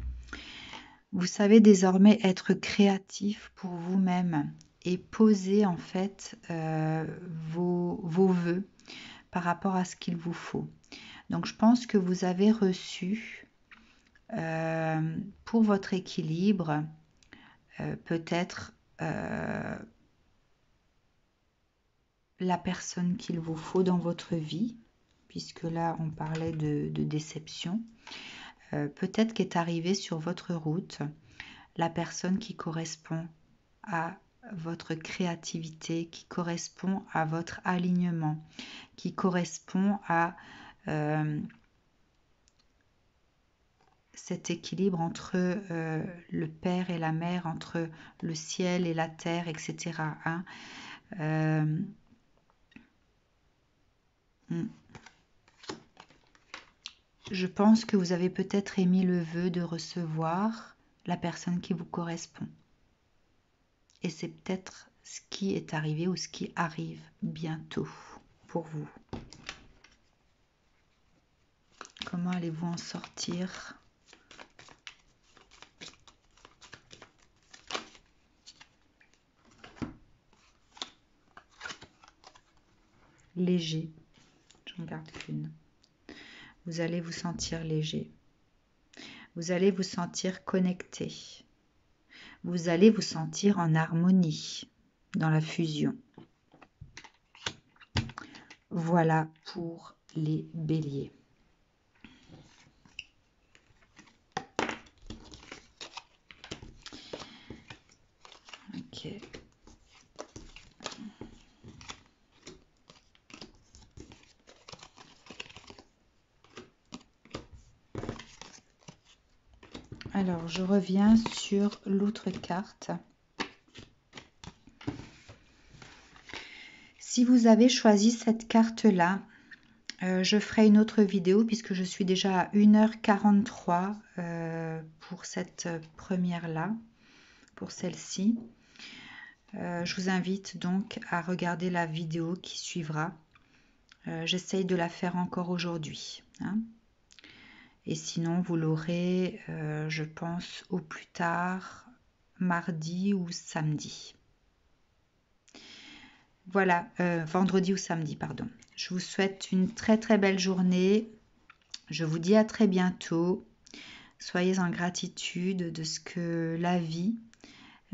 Speaker 1: Vous savez désormais être créatif pour vous-même et poser en fait vos vœux par rapport à ce qu'il vous faut. Donc je pense que vous avez reçu pour votre équilibre peut-être la personne qu'il vous faut dans votre vie, puisque là on parlait de déception. Peut-être qu'est arrivée sur votre route la personne qui correspond à votre créativité, qui correspond à votre alignement, qui correspond à cet équilibre entre le père et la mère, entre le ciel et la terre, etc. Hein. Je pense que vous avez peut-être émis le vœu de recevoir la personne qui vous correspond. Et c'est peut-être ce qui est arrivé ou ce qui arrive bientôt pour vous. Comment allez-vous en sortir ? Léger. J'en garde qu'une. Vous allez vous sentir léger. Vous allez vous sentir connecté. Vous allez vous sentir en harmonie dans la fusion. Voilà pour les béliers. Ok. Alors, je reviens sur l'autre carte. Si vous avez choisi cette carte-là, je ferai une autre vidéo puisque je suis déjà à 1h43 pour cette première-là, pour celle-ci. Je vous invite donc à regarder la vidéo qui suivra. J'essaye de la faire encore aujourd'hui. Hein. Et sinon, vous l'aurez, je pense, au plus tard, mardi ou samedi. Voilà, vendredi ou samedi, pardon. Je vous souhaite une très très belle journée. Je vous dis à très bientôt. Soyez en gratitude de ce que la vie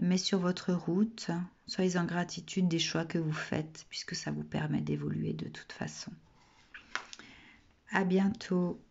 Speaker 1: met sur votre route. Soyez en gratitude des choix que vous faites, puisque ça vous permet d'évoluer de toute façon. À bientôt.